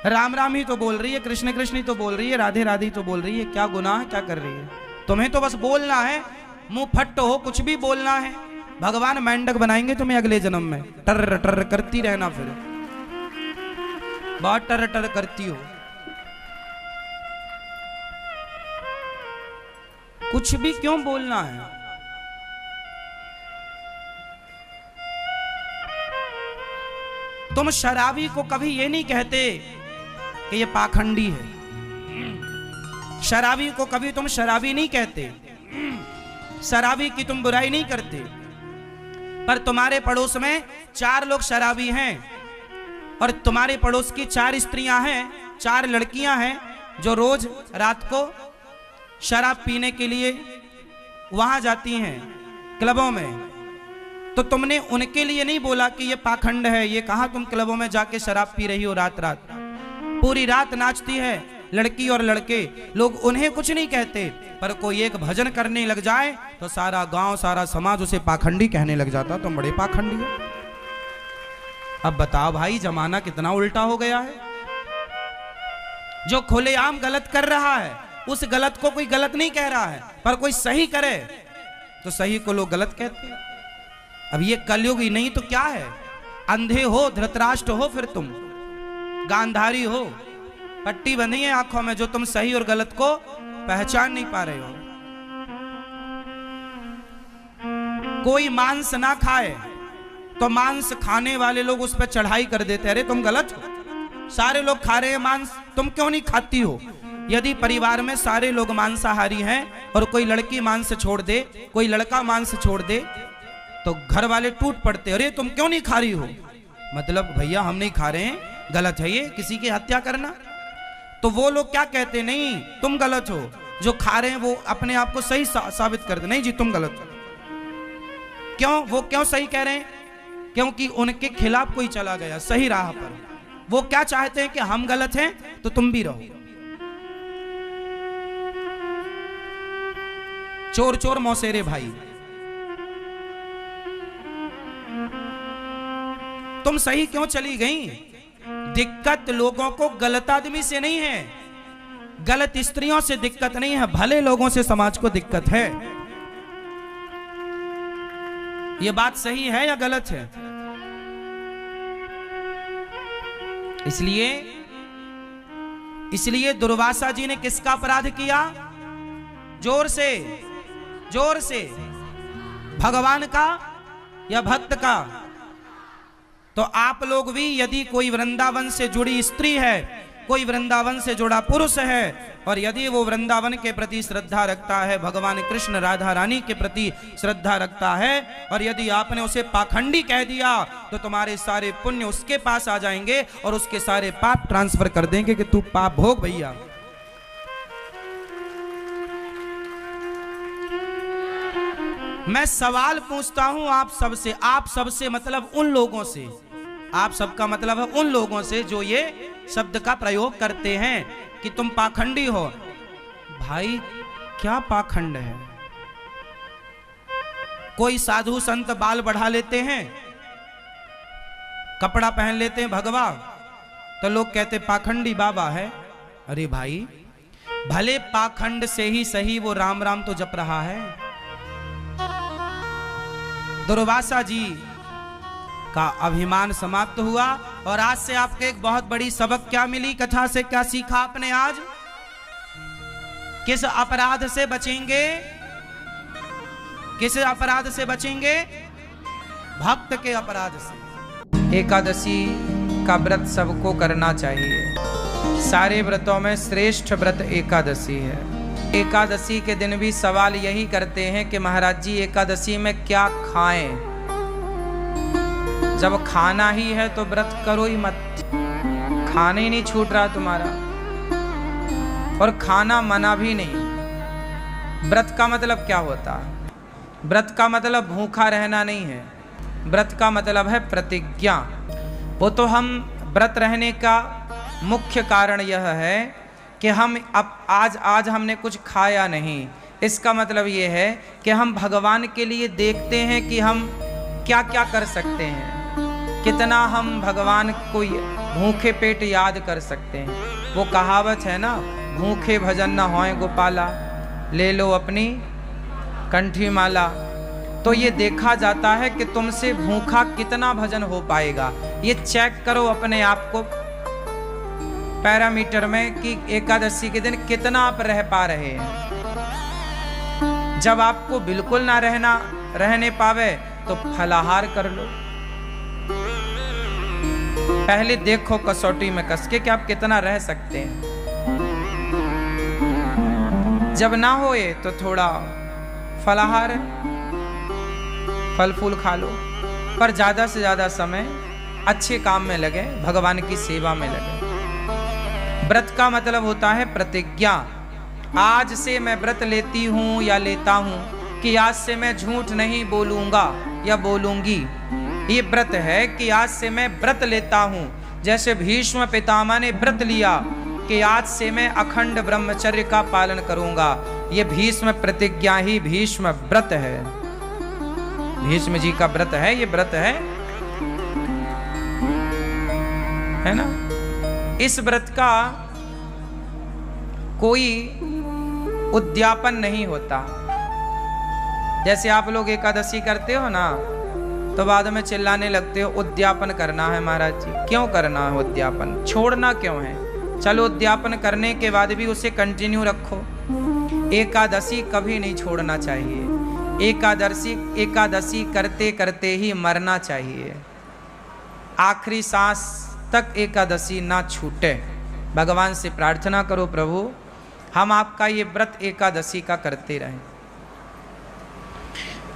राम राम ही तो बोल रही है, कृष्ण कृष्ण ही तो बोल रही है, राधे राधे ही तो बोल रही है। क्या गुनाह, क्या कर रही है? तुम्हें तो बस बोलना है, मुंह फट हो, कुछ भी बोलना है। भगवान मेंढक बनाएंगे तुम्हें अगले जन्म में, टर टर करती रहना, फिर बहुत टर टर करती हो। कुछ भी क्यों बोलना है? तुम शराबी को कभी ये नहीं कहते कि ये पाखंडी है, शराबी को कभी तुम शराबी नहीं कहते, शराबी की तुम बुराई नहीं करते। पर तुम्हारे पड़ोस में 4 लोग शराबी हैं, और तुम्हारे पड़ोस की 4 स्त्रियां हैं, 4 लड़कियां हैं, जो रोज रात को शराब पीने के लिए वहां जाती हैं क्लबों में। तो तुमने उनके लिए नहीं बोला कि ये पाखंड है, ये कहा तुम क्लबों में जाके शराब पी रही हो रात रात, पूरी रात नाचती है लड़की और लड़के, लोग उन्हें कुछ नहीं कहते। पर कोई एक भजन करने लग जाए तो सारा गांव, सारा समाज उसे पाखंडी कहने लग जाता, तुम बड़े पाखंडी हो। अब बताओ भाई, जमाना कितना उल्टा हो गया है। जो खुलेआम गलत कर रहा है, उस गलत को कोई गलत नहीं कह रहा है, पर कोई सही करे तो सही को लोग गलत कहते हैं। अब ये कलयुग ही नहीं तो क्या है? अंधे हो, धृतराष्ट्र हो, फिर तुम गांधारी हो, पट्टी बंधी है आंखों में, जो तुम सही और गलत को पहचान नहीं पा रहे हो। कोई मांस ना खाए तो मांस खाने वाले लोग उस पर चढ़ाई कर देते, अरे तुम गलत हो, सारे लोग खा रहे हैं मांस, तुम क्यों नहीं खाती हो? यदि परिवार में सारे लोग मांसाहारी हैं और कोई लड़की मांस छोड़ दे, कोई लड़का मांस छोड़ दे, तो घर वाले टूट पड़ते, अरे तुम क्यों नहीं खा रही हो? मतलब भैया हम नहीं खा रहे हैं, गलत है ये किसी की हत्या करना। तो वो लोग क्या कहते, नहीं तुम गलत हो, जो खा रहे हैं वो अपने आप को सही साबित कर दे, नहीं जी तुम गलत हो। क्यों? वो क्यों सही कह रहे हैं? क्योंकि उनके खिलाफ कोई चला गया सही राह पर। वो क्या चाहते हैं कि हम गलत हैं तो तुम भी रहो। चोर चोर मौसेरे भाई, तुम सही क्यों चली गई? दिक्कत लोगों को गलत आदमी से नहीं है, गलत स्त्रियों से दिक्कत नहीं है, भले लोगों से समाज को दिक्कत है। यह बात सही है या गलत है? इसलिए दुर्वासा जी ने किसका अपराध किया? जोर से जोर से, भगवान का या भक्त का? तो आप लोग भी, यदि कोई वृंदावन से जुड़ी स्त्री है, कोई वृंदावन से जुड़ा पुरुष है, और यदि वो वृंदावन के प्रति श्रद्धा रखता है, भगवान कृष्ण राधा रानी के प्रति श्रद्धा रखता है, और यदि आपने उसे पाखंडी कह दिया तो तुम्हारे सारे पुण्य उसके पास आ जाएंगे और उसके सारे पाप ट्रांसफर कर देंगे कि तू पाप भोग भैया। मैं सवाल पूछता हूं आप सबसे मतलब उन लोगों से, आप सबका मतलब है उन लोगों से जो ये शब्द का प्रयोग करते हैं कि तुम पाखंडी हो। भाई क्या पाखंड है? कोई साधु संत बाल बढ़ा लेते हैं, कपड़ा पहन लेते हैं भगवा, तो लोग कहते पाखंडी बाबा है। अरे भाई, भले पाखंड से ही सही वो राम राम तो जप रहा है। दुर्वासा जी का अभिमान समाप्त हुआ, और आज से आपको एक बहुत बड़ी सबक क्या मिली, कथा से क्या सीखा आपने आज? किस अपराध से बचेंगे? किस अपराध से बचेंगे? भक्त के अपराध से। एकादशी का व्रत सबको करना चाहिए। सारे व्रतों में श्रेष्ठ व्रत एकादशी है। एकादशी के दिन भी सवाल यही करते हैं कि महाराज जी एकादशी में क्या खाएं? जब खाना ही है तो व्रत करो ही मत। खाने ही नहीं छूट रहा तुम्हारा, और खाना मना भी नहीं। व्रत का मतलब क्या होता है? व्रत का मतलब भूखा रहना नहीं है। व्रत का मतलब है प्रतिज्ञा। वो तो हम व्रत रहने का मुख्य कारण यह है कि हम अब आज हमने कुछ खाया नहीं। इसका मतलब ये है कि हम भगवान के लिए देखते हैं कि हम क्या क्या कर सकते हैं, कितना हम भगवान को भूखे पेट याद कर सकते हैं। वो कहावत है ना, भूखे भजन न होए गोपाला, ले लो अपनी कंठी माला। तो ये देखा जाता है कि तुमसे भूखा कितना भजन हो पाएगा। ये चेक करो अपने आप को पैरामीटर में कि एकादशी के दिन कितना आप रह पा रहे हैं। जब आपको बिल्कुल ना रहने पावे तो फलाहार कर लो। पहले देखो कसौटी में कस के कि आप कितना रह सकते हैं। जब ना होए तो थोड़ा फलाहार, फल फूल खा लो, पर ज्यादा से ज्यादा समय अच्छे काम में लगे, भगवान की सेवा में लगे। व्रत का मतलब होता है प्रतिज्ञा। आज से मैं व्रत लेती हूं या लेता हूं कि आज से मैं झूठ नहीं बोलूंगा या बोलूंगी। ये व्रत है कि आज से मैं व्रत लेता हूं। जैसे भीष्म पितामह ने व्रत लिया कि आज से मैं अखंड ब्रह्मचर्य का पालन करूंगा। ये भीष्म प्रतिज्ञा ही भीष्म व्रत है। भीष्म जी का व्रत है, ये व्रत है ना। इस व्रत का कोई उद्यापन नहीं होता। जैसे आप लोग एकादशी करते हो ना, तो बाद में चिल्लाने लगते हो उद्यापन करना है महाराज जी। क्यों करना है उद्यापन? छोड़ना क्यों है? चलो उद्यापन करने के बाद भी उसे कंटिन्यू रखो। एकादशी कभी नहीं छोड़ना चाहिए। एकादशी करते करते ही मरना चाहिए। आखिरी सांस तक एकादशी ना छूटे। भगवान से प्रार्थना करो, प्रभु हम आपका ये व्रत एकादशी का करते रहें।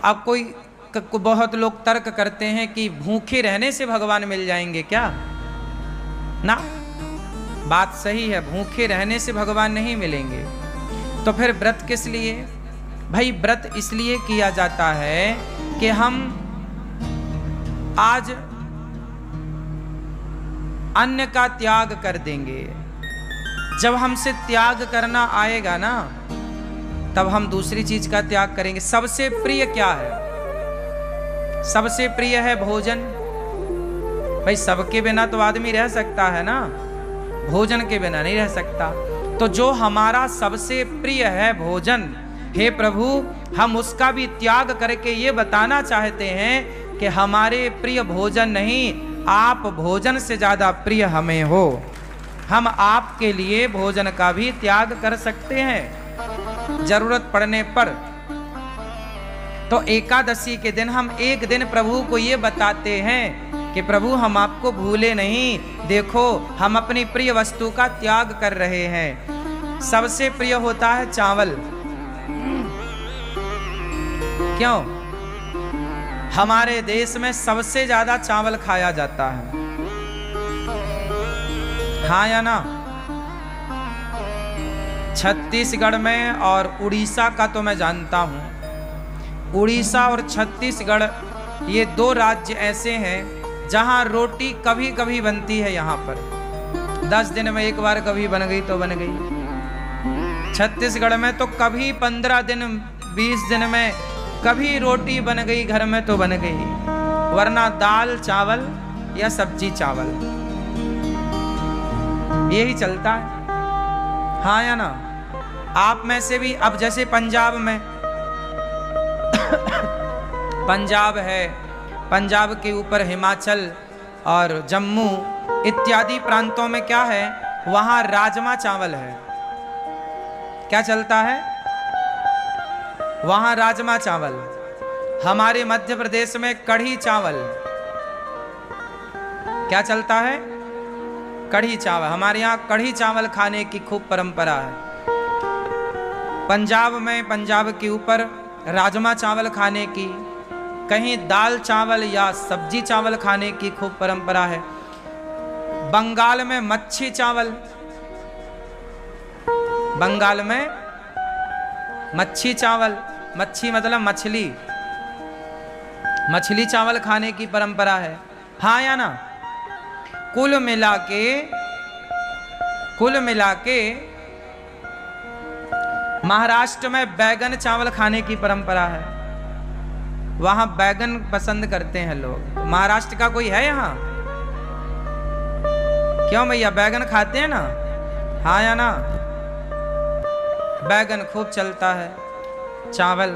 अब बहुत लोग तर्क करते हैं कि भूखे रहने से भगवान मिल जाएंगे क्या? ना, बात सही है, भूखे रहने से भगवान नहीं मिलेंगे। तो फिर व्रत किस लिए? भाई व्रत इसलिए किया जाता है कि हम आज अन्न का त्याग कर देंगे। जब हमसे त्याग करना आएगा ना, तब हम दूसरी चीज का त्याग करेंगे। सबसे प्रिय क्या है? सबसे प्रिय है भोजन। भाई सबके बिना तो आदमी रह सकता है ना, भोजन के बिना नहीं रह सकता। तो जो हमारा सबसे प्रिय है भोजन, हे प्रभु हम उसका भी त्याग करके ये बताना चाहते हैं कि हमारे प्रिय भोजन नहीं, आप भोजन से ज्यादा प्रिय हमें हो। हम आपके लिए भोजन का भी त्याग कर सकते हैं। जरूरत पड़ने पर तो एकादशी के दिन हम एक दिन प्रभु को ये बताते हैं कि प्रभु हम आपको भूले नहीं, देखो हम अपनी प्रिय वस्तु का त्याग कर रहे हैं। सबसे प्रिय होता है चावल। क्यों? हमारे देश में सबसे ज्यादा चावल खाया जाता है, हाँ या ना? छत्तीसगढ़ में और उड़ीसा का तो मैं जानता हूं, उड़ीसा और छत्तीसगढ़ ये दो राज्य ऐसे हैं जहां रोटी कभी कभी बनती है। यहाँ पर 10 दिन में एक बार कभी बन गई तो बन गई। छत्तीसगढ़ में तो कभी 15 दिन 20 दिन में कभी रोटी बन गई घर में तो बन गई, वरना दाल चावल या सब्जी चावल यही चलता है, हाँ या ना? आप में से भी अब जैसे पंजाब में पंजाब है, पंजाब के ऊपर हिमाचल और जम्मू इत्यादि प्रांतों में क्या है, वहां राजमा चावल है। क्या चलता है? वहां राजमा चावल। हमारे मध्य प्रदेश में कढ़ी चावल। क्या चलता है? कढ़ी चावल। हमारे यहाँ कढ़ी चावल खाने की खूब परंपरा है। पंजाब में, पंजाब के ऊपर राजमा चावल खाने की, कहीं दाल चावल या सब्जी चावल खाने की खूब परंपरा है। बंगाल में मच्छी चावल, बंगाल में मच्छी चावल, मच्छी मतलब मछली, मछली चावल खाने की परंपरा है, हाँ या ना? कुल मिला के महाराष्ट्र में बैगन चावल खाने की परंपरा है। वहां बैगन पसंद करते हैं लोग। महाराष्ट्र का कोई है यहाँ? क्यों भैया, बैगन खाते हैं ना, हाँ या ना? बैगन खूब चलता है, चावल।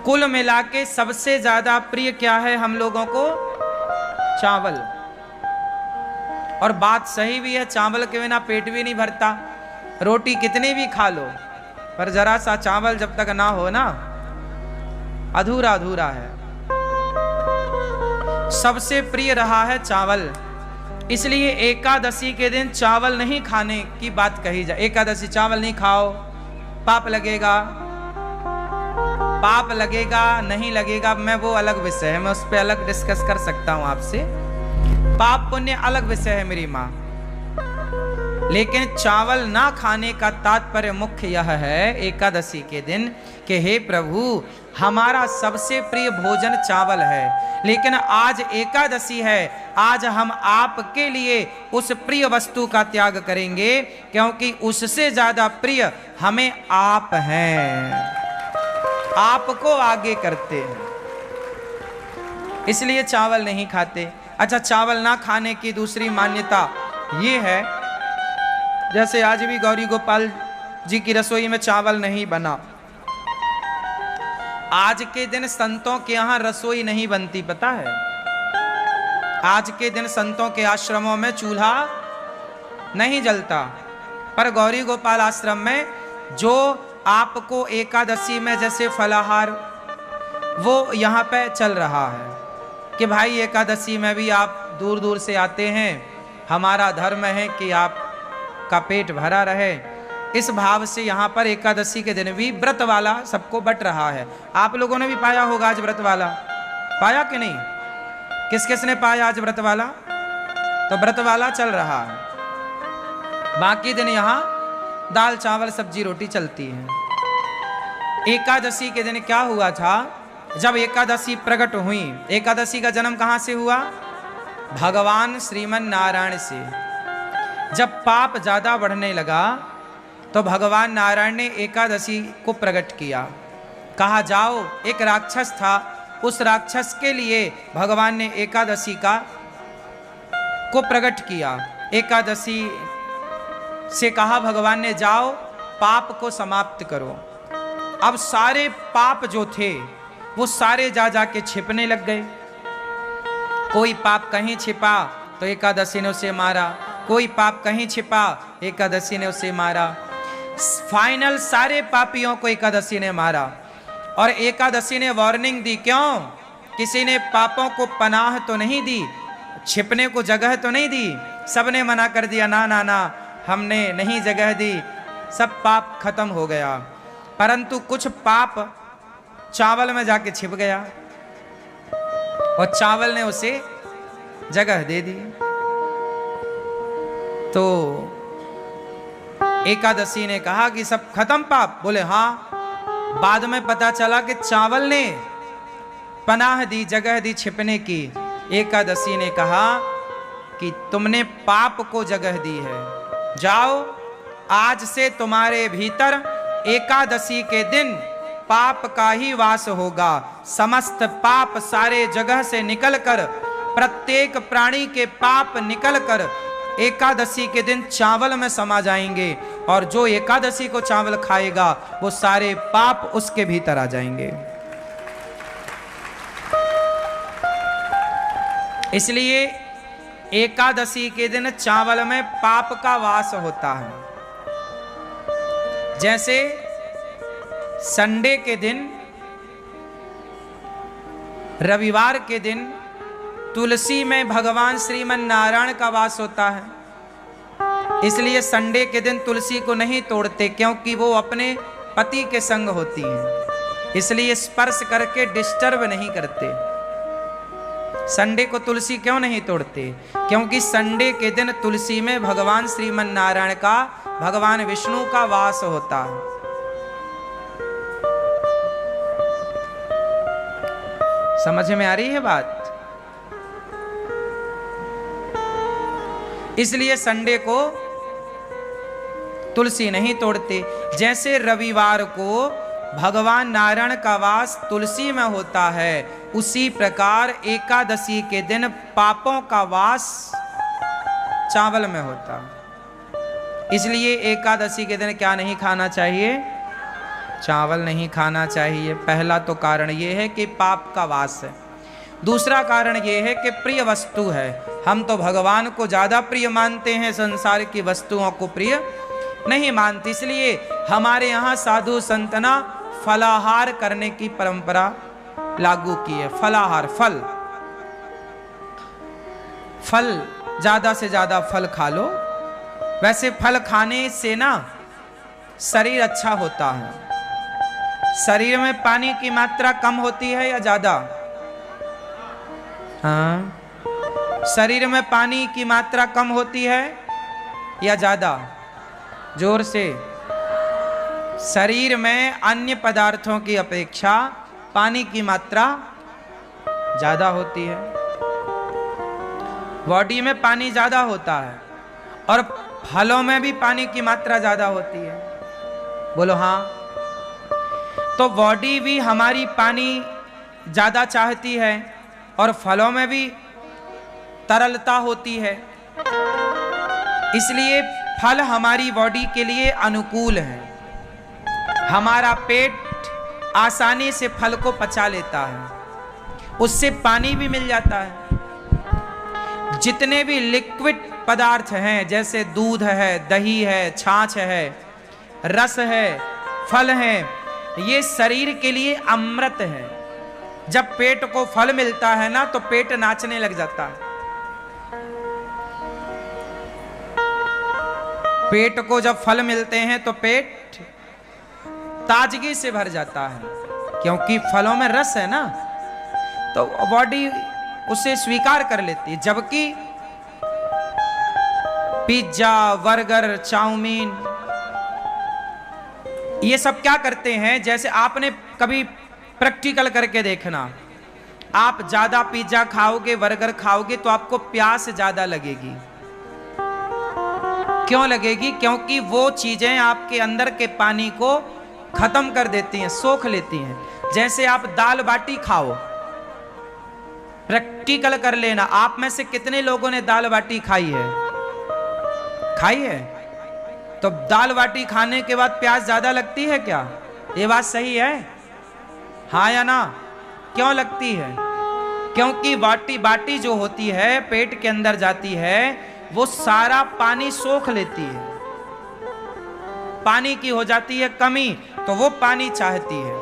कुल मिला के सबसे ज्यादा प्रिय क्या है हम लोगों को? चावल। और बात सही भी है, चावल के बिना पेट भी नहीं भरता। रोटी कितनी भी खा लो, पर जरा सा चावल जब तक ना हो ना, अधूरा अधूरा है। सबसे प्रिय रहा है चावल, इसलिए एकादशी के दिन चावल नहीं खाने की बात कही जाए। एकादशी चावल नहीं खाओ, पाप लगेगा। पाप लगेगा नहीं लगेगा मैं वो अलग विषय है, मैं उस पर अलग डिस्कस कर सकता हूं आपसे। पाप पुण्य अलग विषय है मेरी माँ। लेकिन चावल ना खाने का तात्पर्य मुख्य यह है एकादशी के दिन कि हे प्रभु, हमारा सबसे प्रिय भोजन चावल है, लेकिन आज एकादशी है, आज हम आपके लिए उस प्रिय वस्तु का त्याग करेंगे, क्योंकि उससे ज्यादा प्रिय हमें आप हैं, आपको आगे करते हैं, इसलिए चावल नहीं खाते। अच्छा, चावल ना खाने की दूसरी मान्यता ये है, जैसे आज भी गौरी गोपाल जी की रसोई में चावल नहीं बना। आज के दिन संतों के यहाँ रसोई नहीं बनती, पता है? आज के दिन संतों के आश्रमों में चूल्हा नहीं जलता, पर गौरी गोपाल आश्रम में जो आपको एकादशी में जैसे फलाहार वो यहाँ पे चल रहा है कि भाई एकादशी में भी आप दूर दूर से आते हैं, हमारा धर्म है कि आप का पेट भरा रहे। इस भाव से यहाँ पर एकादशी के दिन भी व्रत वाला सबको बट रहा है। आप लोगों ने भी पाया होगा आज व्रत वाला, पाया कि नहीं? किस किस ने पाया आज व्रत वाला? तो व्रत वाला चल रहा है, बाकी दिन यहाँ दाल चावल सब्जी रोटी चलती है। एकादशी के दिन क्या हुआ था? जब एकादशी प्रकट हुई, एकादशी का जन्म कहाँ से हुआ? भगवान श्रीमन नारायण से। जब पाप ज्यादा बढ़ने लगा तो भगवान नारायण ने एकादशी को प्रकट किया। कहा जाओ, एक राक्षस था, उस राक्षस के लिए भगवान ने एकादशी को प्रकट किया। एकादशी से कहा भगवान ने, जाओ पाप को समाप्त करो। अब सारे पाप जो थे वो सारे जा जाके छिपने लग गए। कोई पाप कहीं छिपा तो एकादशी ने उसे मारा, कोई पाप कहीं छिपा एकादशी ने उसे मारा। फाइनल सारे पापियों को एकादशी ने मारा। और एकादशी ने वार्निंग दी, क्यों? किसी ने पापों को पनाह तो नहीं दी, छिपने को जगह तो नहीं दी, सबने मना कर दिया, ना ना ना, हमने नहीं जगह दी, सब पाप खत्म हो गया। परंतु कुछ पाप चावल में जाके छिप गया और चावल ने उसे जगह दे दी। तो एकादशी ने कहा कि सब खत्म पाप? बोले हाँ। बाद में पता चला कि चावल ने पनाह दी, जगह दी छिपने की। एकादशी ने कहा कि तुमने पाप को जगह दी है, जाओ आज से तुम्हारे भीतर एकादशी के दिन पाप का ही वास होगा। समस्त पाप सारे जगह से निकलकर, प्रत्येक प्राणी के पाप निकलकर एकादशी के दिन चावल में समा जाएंगे, और जो एकादशी को चावल खाएगा वो सारे पाप उसके भीतर आ जाएंगे। इसलिए एकादशी के दिन चावल में पाप का वास होता है। जैसे संडे के दिन, रविवार के दिन तुलसी में भगवान श्रीमन नारायण का वास होता है, इसलिए संडे के दिन तुलसी को नहीं तोड़ते, क्योंकि वो अपने पति के संग होती है, इसलिए स्पर्श करके डिस्टर्ब नहीं करते। संडे को तुलसी क्यों नहीं तोड़ते? क्योंकि संडे के दिन तुलसी में भगवान श्रीमन नारायण का, भगवान विष्णु का वास होता है। समझ में आ रही है बात? इसलिए संडे को तुलसी नहीं तोड़ते। जैसे रविवार को भगवान नारायण का वास तुलसी में होता है, उसी प्रकार एकादशी के दिन पापों का वास चावल में होता है। इसलिए एकादशी के दिन क्या नहीं खाना चाहिए? चावल नहीं खाना चाहिए। पहला तो कारण यह है कि पाप का वास है। दूसरा कारण यह है कि प्रिय वस्तु है। हम तो भगवान को ज्यादा प्रिय मानते हैं, संसार की वस्तुओं को प्रिय नहीं मानते। इसलिए हमारे यहाँ साधु संतना फलाहार करने की परंपरा लागू की है। फलाहार, फल ज्यादा से ज्यादा फल खा लो। वैसे फल खाने से ना शरीर अच्छा होता है। शरीर में पानी की मात्रा कम होती है या ज्यादा? हाँ, शरीर में पानी की मात्रा कम होती है या ज्यादा? जोर से। शरीर में अन्य पदार्थों की अपेक्षा पानी की मात्रा ज्यादा होती है। बॉडी में पानी ज्यादा होता है और फलों में भी पानी की मात्रा ज्यादा होती है। बोलो हाँ। तो बॉडी भी हमारी पानी ज्यादा चाहती है और फलों में भी तरलता होती है, इसलिए फल हमारी बॉडी के लिए अनुकूल है। हमारा पेट आसानी से फल को पचा लेता है, उससे पानी भी मिल जाता है। जितने भी लिक्विड पदार्थ हैं, जैसे दूध है, दही है, छाछ है, रस है, फल है, ये शरीर के लिए अमृत है। जब पेट को फल मिलता है ना तो पेट नाचने लग जाता है। पेट को जब फल मिलते हैं तो पेट ताजगी से भर जाता है, क्योंकि फलों में रस है ना, तो बॉडी उसे स्वीकार कर लेती है। जबकि पिज्जा, बर्गर, चाउमीन, ये सब क्या करते हैं? जैसे आपने कभी प्रैक्टिकल करके देखना, आप ज्यादा पिज्जा खाओगे, बर्गर खाओगे तो आपको प्यास ज्यादा लगेगी। क्यों लगेगी? क्योंकि वो चीजें आपके अंदर के पानी को खत्म कर देती हैं, सोख लेती हैं। जैसे आप दाल बाटी खाओ, प्रैक्टिकल कर लेना, आप में से कितने लोगों ने दाल बाटी खाई है? खाई है? तो दाल बाटी खाने के बाद प्यास ज्यादा लगती है क्या? ये बात सही है? हाँ या ना? क्यों लगती है? क्योंकि बाटी जो होती है पेट के अंदर जाती है, वो सारा पानी सोख लेती है, पानी की हो जाती है कमी, तो वो पानी चाहती है।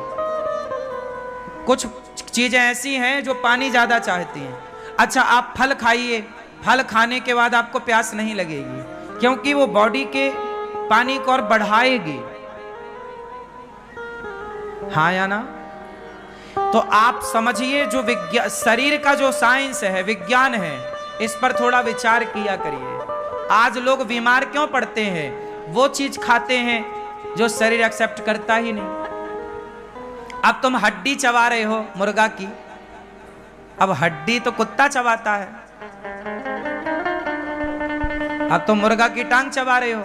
कुछ चीजें ऐसी हैं जो पानी ज्यादा चाहती हैं। अच्छा, आप फल खाइए, फल खाने के बाद आपको प्यास नहीं लगेगी, क्योंकि वो बॉडी के पानी को और बढ़ाएगी। हाँ या ना? तो आप समझिए, जो विज्ञान, शरीर का जो साइंस है, विज्ञान है, इस पर थोड़ा विचार किया करिए। आज लोग बीमार क्यों पड़ते हैं? वो चीज खाते हैं जो शरीर एक्सेप्ट करता ही नहीं। अब तुम हड्डी चबा रहे हो मुर्गा की, अब हड्डी तो कुत्ता चबाता है, अब तुम मुर्गा की टांग चबा रहे हो।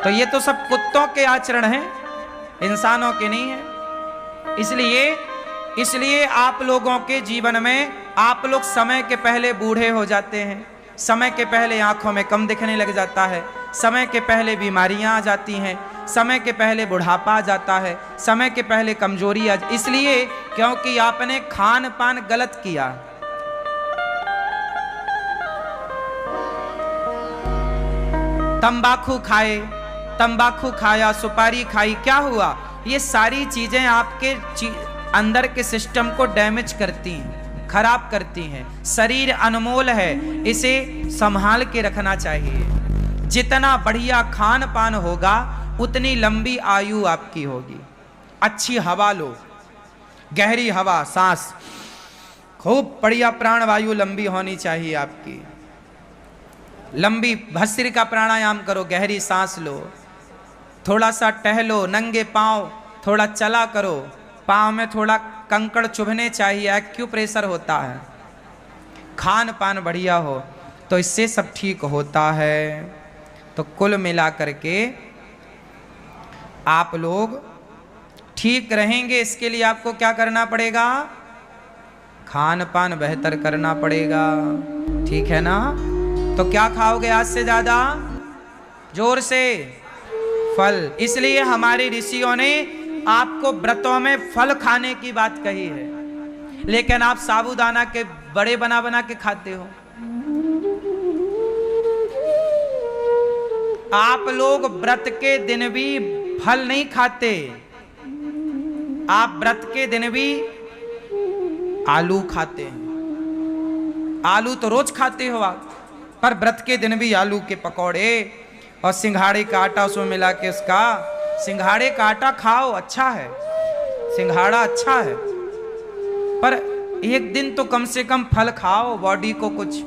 तो ये तो सब कुत्तों के आचरण हैं, इंसानों के नहीं है। इसलिए आप लोगों के जीवन में आप लोग समय के पहले बूढ़े हो जाते हैं, समय के पहले आंखों में कम दिखने लग जाता है, समय के पहले बीमारियां आ जाती हैं, समय के पहले बुढ़ापा आ जाता है, समय के पहले कमजोरी आ, इसलिए क्योंकि आपने खान पान गलत किया। तंबाकू खाए, तंबाकू खाया, सुपारी खाई, क्या हुआ? ये सारी चीजें आपके अंदर के सिस्टम को डैमेज करती हैं, खराब करती हैं। शरीर अनमोल है, इसे संभाल के रखना चाहिए। जितना बढ़िया खान पान होगा उतनी लंबी आयु आपकी होगी। अच्छी हवा लो, गहरी हवा, सांस, खूब बढ़िया प्राणवायु लंबी होनी चाहिए आपकी। लंबी भस्त्रिका प्राणायाम करो, गहरी सांस लो, थोड़ा सा टहलो, नंगे पांव थोड़ा चला करो, पांव में थोड़ा कंकड़ चुभने चाहिए, एक्यूप्रेशर होता है। खान पान बढ़िया हो तो इससे सब ठीक होता है। तो कुल मिला करके आप लोग ठीक रहेंगे, इसके लिए आपको क्या करना पड़ेगा? खान पान बेहतर करना पड़ेगा, ठीक है ना? तो क्या खाओगे आज से ज्यादा? जोर से फल। इसलिए हमारे ऋषियों ने आपको व्रतों में फल खाने की बात कही है, लेकिन आप साबूदाना के बड़े बना बना के खाते हो। आप लोग व्रत के दिन भी फल नहीं खाते, आप व्रत के दिन भी आलू खाते हैं। आलू तो रोज खाते हो आप, पर व्रत के दिन भी आलू के पकौड़े और सिंघाड़े का आटा उसमें मिला के, उसका सिंघाड़े का आटा खाओ, अच्छा है, सिंघाड़ा अच्छा है, पर एक दिन तो कम से कम फल खाओ, बॉडी को कुछ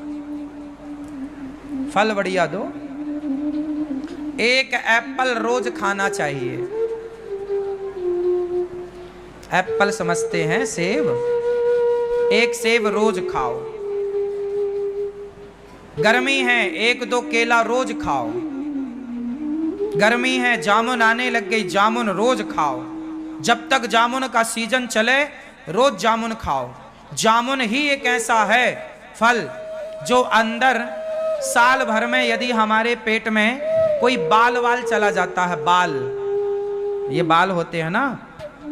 फल बढ़िया दो। एक एप्पल रोज खाना चाहिए। एप्पल समझते हैं सेब, एक सेब रोज खाओ। गर्मी है, एक दो केला रोज खाओ। गर्मी है, जामुन आने लग गई, जामुन रोज खाओ। जब तक जामुन का सीजन चले रोज जामुन खाओ। जामुन ही एक ऐसा है फल जो अंदर साल भर में यदि हमारे पेट में कोई बाल वाल चला जाता है, बाल, ये बाल होते हैं ना,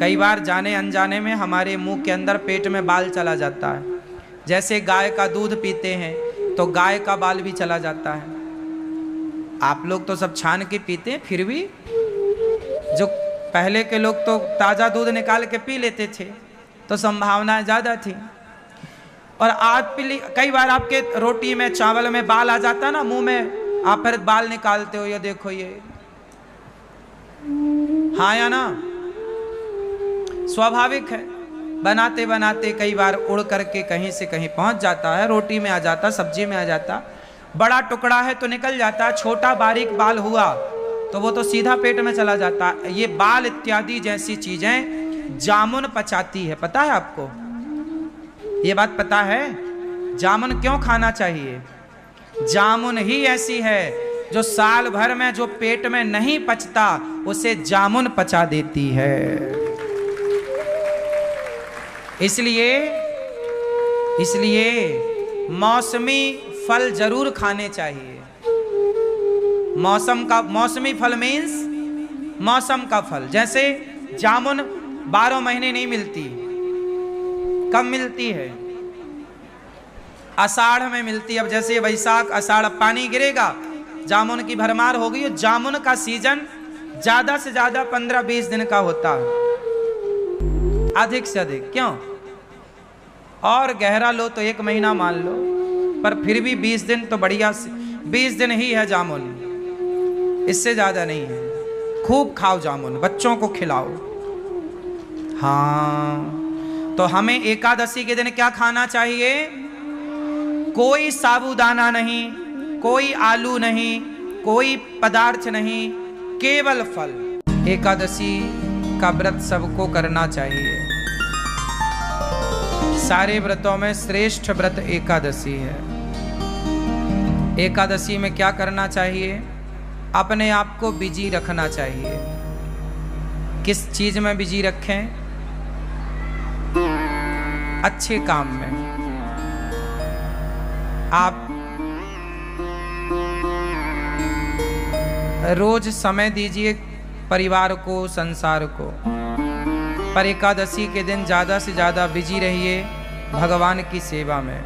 कई बार जाने अनजाने में हमारे मुंह के अंदर पेट में बाल चला जाता है। जैसे गाय का दूध पीते हैं तो गाय का बाल भी चला जाता है। आप लोग तो सब छान के पीते हैं, फिर भी जो पहले के लोग तो ताज़ा दूध निकाल के पी लेते थे, तो संभावनाएं ज़्यादा थी। और आज कई बार आपके रोटी में, चावल में बाल आ जाता है ना मुंह में, आप फिर बाल निकालते हो, ये देखो ये, हाँ या ना? स्वाभाविक है, बनाते बनाते कई बार उड़ करके कहीं से कहीं पहुंच जाता है, रोटी में आ जाता, सब्जी में आ जाता। बड़ा टुकड़ा है तो निकल जाता, छोटा बारीक बाल हुआ तो वो तो सीधा पेट में चला जाता। ये बाल इत्यादि जैसी चीजें जामुन पचाती है, पता है आपको? ये बात पता है? जामुन क्यों खाना चाहिए? जामुन ही ऐसी है जो साल भर में जो पेट में नहीं पचता उसे जामुन पचा देती है। इसलिए मौसमी फल जरूर खाने चाहिए। मौसमी फल मीन्स मौसम का फल। जैसे जामुन 12 महीने नहीं मिलती, कब मिलती है? आषाढ़ में मिलती। अब जैसे वैशाख आषाढ़ पानी गिरेगा, जामुन की भरमार होगी। जामुन का सीजन ज्यादा से ज्यादा 15-20 दिन का होता है। अधिक से अधिक। क्यों? और गहरा लो तो 1 महीना मान लो, पर फिर भी 20 दिन तो बढ़िया, 20 दिन ही है जामुन, इससे ज्यादा नहीं है। खूब खाओ जामुन, बच्चों को खिलाओ। हाँ, तो हमें एकादशी के दिन क्या खाना चाहिए? कोई साबूदाना नहीं, कोई आलू नहीं, कोई पदार्थ नहीं, केवल फल। एकादशी का व्रत सबको करना चाहिए। सारे व्रतों में श्रेष्ठ व्रत एकादशी है। एकादशी में क्या करना चाहिए? अपने आप को बिजी रखना चाहिए। किस चीज में बिजी रखें? अच्छे काम में। आप रोज समय दीजिए परिवार को, संसार को, पर एकादशी के दिन ज्यादा से ज्यादा बिजी रहिए भगवान की सेवा में,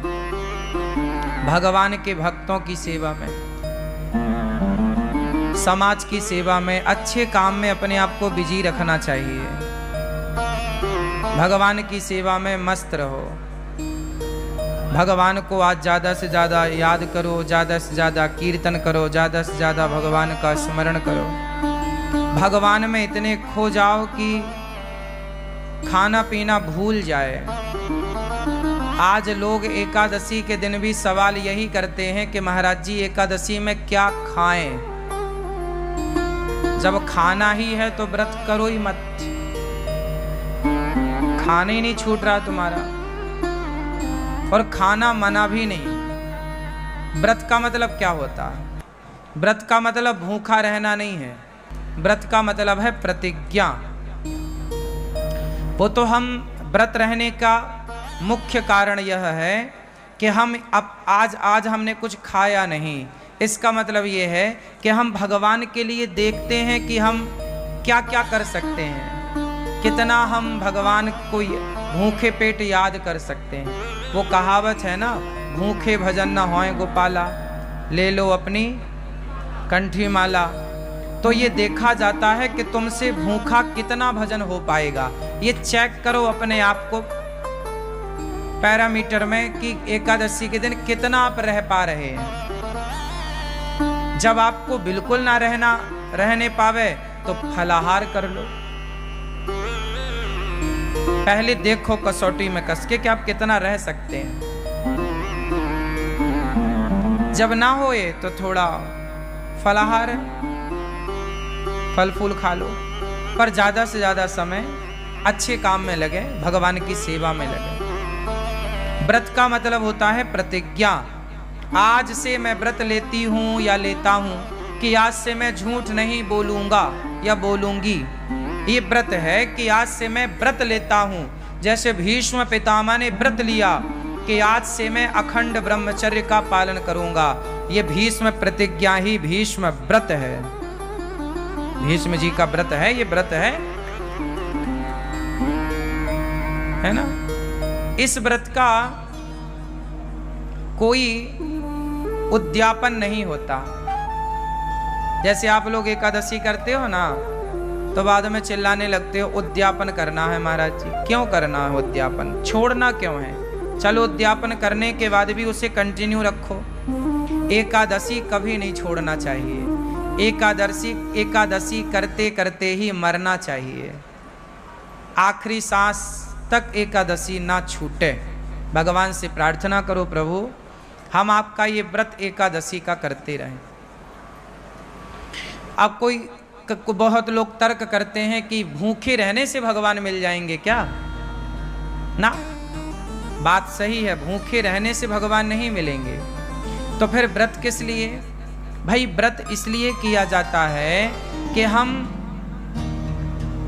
भगवान के भक्तों की सेवा में, समाज की सेवा में, अच्छे काम में अपने आप को बिजी रखना चाहिए। भगवान की सेवा में मस्त रहो। भगवान को आज ज्यादा से ज्यादा याद करो, ज्यादा से ज्यादा कीर्तन करो, ज्यादा से ज्यादा भगवान का स्मरण करो। भगवान में इतने खो जाओ कि खाना पीना भूल जाए। आज लोग एकादशी के दिन भी सवाल यही करते हैं कि महाराज जी एकादशी में क्या खाएं? जब खाना ही है तो व्रत करो ही मत। खाना ही नहीं छूट रहा तुम्हारा, और खाना मना भी नहीं। व्रत का मतलब क्या होता है? व्रत का मतलब भूखा रहना नहीं है। व्रत का मतलब है प्रतिज्ञा। वो तो हम व्रत रहने का मुख्य कारण यह है कि हम अब आज हमने कुछ खाया नहीं। इसका मतलब ये है कि हम भगवान के लिए देखते हैं कि हम क्या क्या कर सकते हैं, कितना हम भगवान को भूखे पेट याद कर सकते हैं। वो कहावत है ना, भूखे भजन न होए गोपाला, ले लो अपनी कंठी माला। तो ये देखा जाता है कि तुमसे भूखा कितना भजन हो पाएगा। ये चेक करो अपने आप को पैरामीटर में कि एकादशी के दिन कितना आप रह पा रहे हैं। जब आपको बिल्कुल ना रहने पावे तो फलाहार कर लो। पहले देखो कसौटी में कस के कि आप कितना रह सकते हैं। जब ना होए तो थोड़ा फलाहार, फल फूल खा लो, पर ज्यादा से ज्यादा समय अच्छे काम में लगे, भगवान की सेवा में लगे। व्रत का मतलब होता है प्रतिज्ञा। आज से मैं व्रत लेती हूं या लेता हूं कि आज से मैं झूठ नहीं बोलूंगा या बोलूंगी। ये व्रत है कि आज से मैं व्रत लेता हूं। जैसे भीष्म पितामह ने व्रत लिया कि आज से मैं अखंड ब्रह्मचर्य का पालन करूंगा। ये भीष्म प्रतिज्ञा ही भीष्म व्रत है। भीष्म जी का व्रत है, ये व्रत है ना। इस व्रत का कोई उद्यापन नहीं होता। जैसे आप लोग एकादशी करते हो ना, तो बाद में चिल्लाने लगते हो उद्यापन करना है महाराज जी। क्यों करना है उद्यापन? छोड़ना क्यों है? चलो उद्यापन करने के बाद भी उसे कंटिन्यू रखो। एकादशी कभी नहीं छोड़ना चाहिए। एकादशी करते करते ही मरना चाहिए। आखिरी सांस तक एकादशी ना छूटे। भगवान से प्रार्थना करो, प्रभु हम आपका ये व्रत एकादशी का करते रहें। अब कोई बहुत लोग तर्क करते हैं कि भूखे रहने से भगवान मिल जाएंगे क्या? ना, बात सही है, भूखे रहने से भगवान नहीं मिलेंगे। तो फिर व्रत किस लिए? भाई व्रत इसलिए किया जाता है कि हम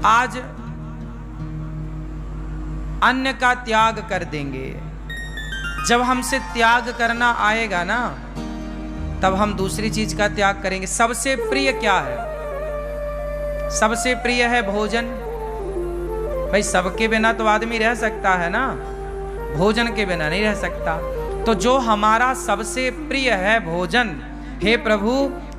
आज अन्न का त्याग कर देंगे। जब हमसे त्याग करना आएगा ना, तब हम दूसरी चीज का त्याग करेंगे। सबसे प्रिय क्या है? सबसे प्रिय है भोजन। भाई सबके बिना तो आदमी रह सकता है ना, भोजन के बिना नहीं रह सकता। तो जो हमारा सबसे प्रिय है भोजन, हे प्रभु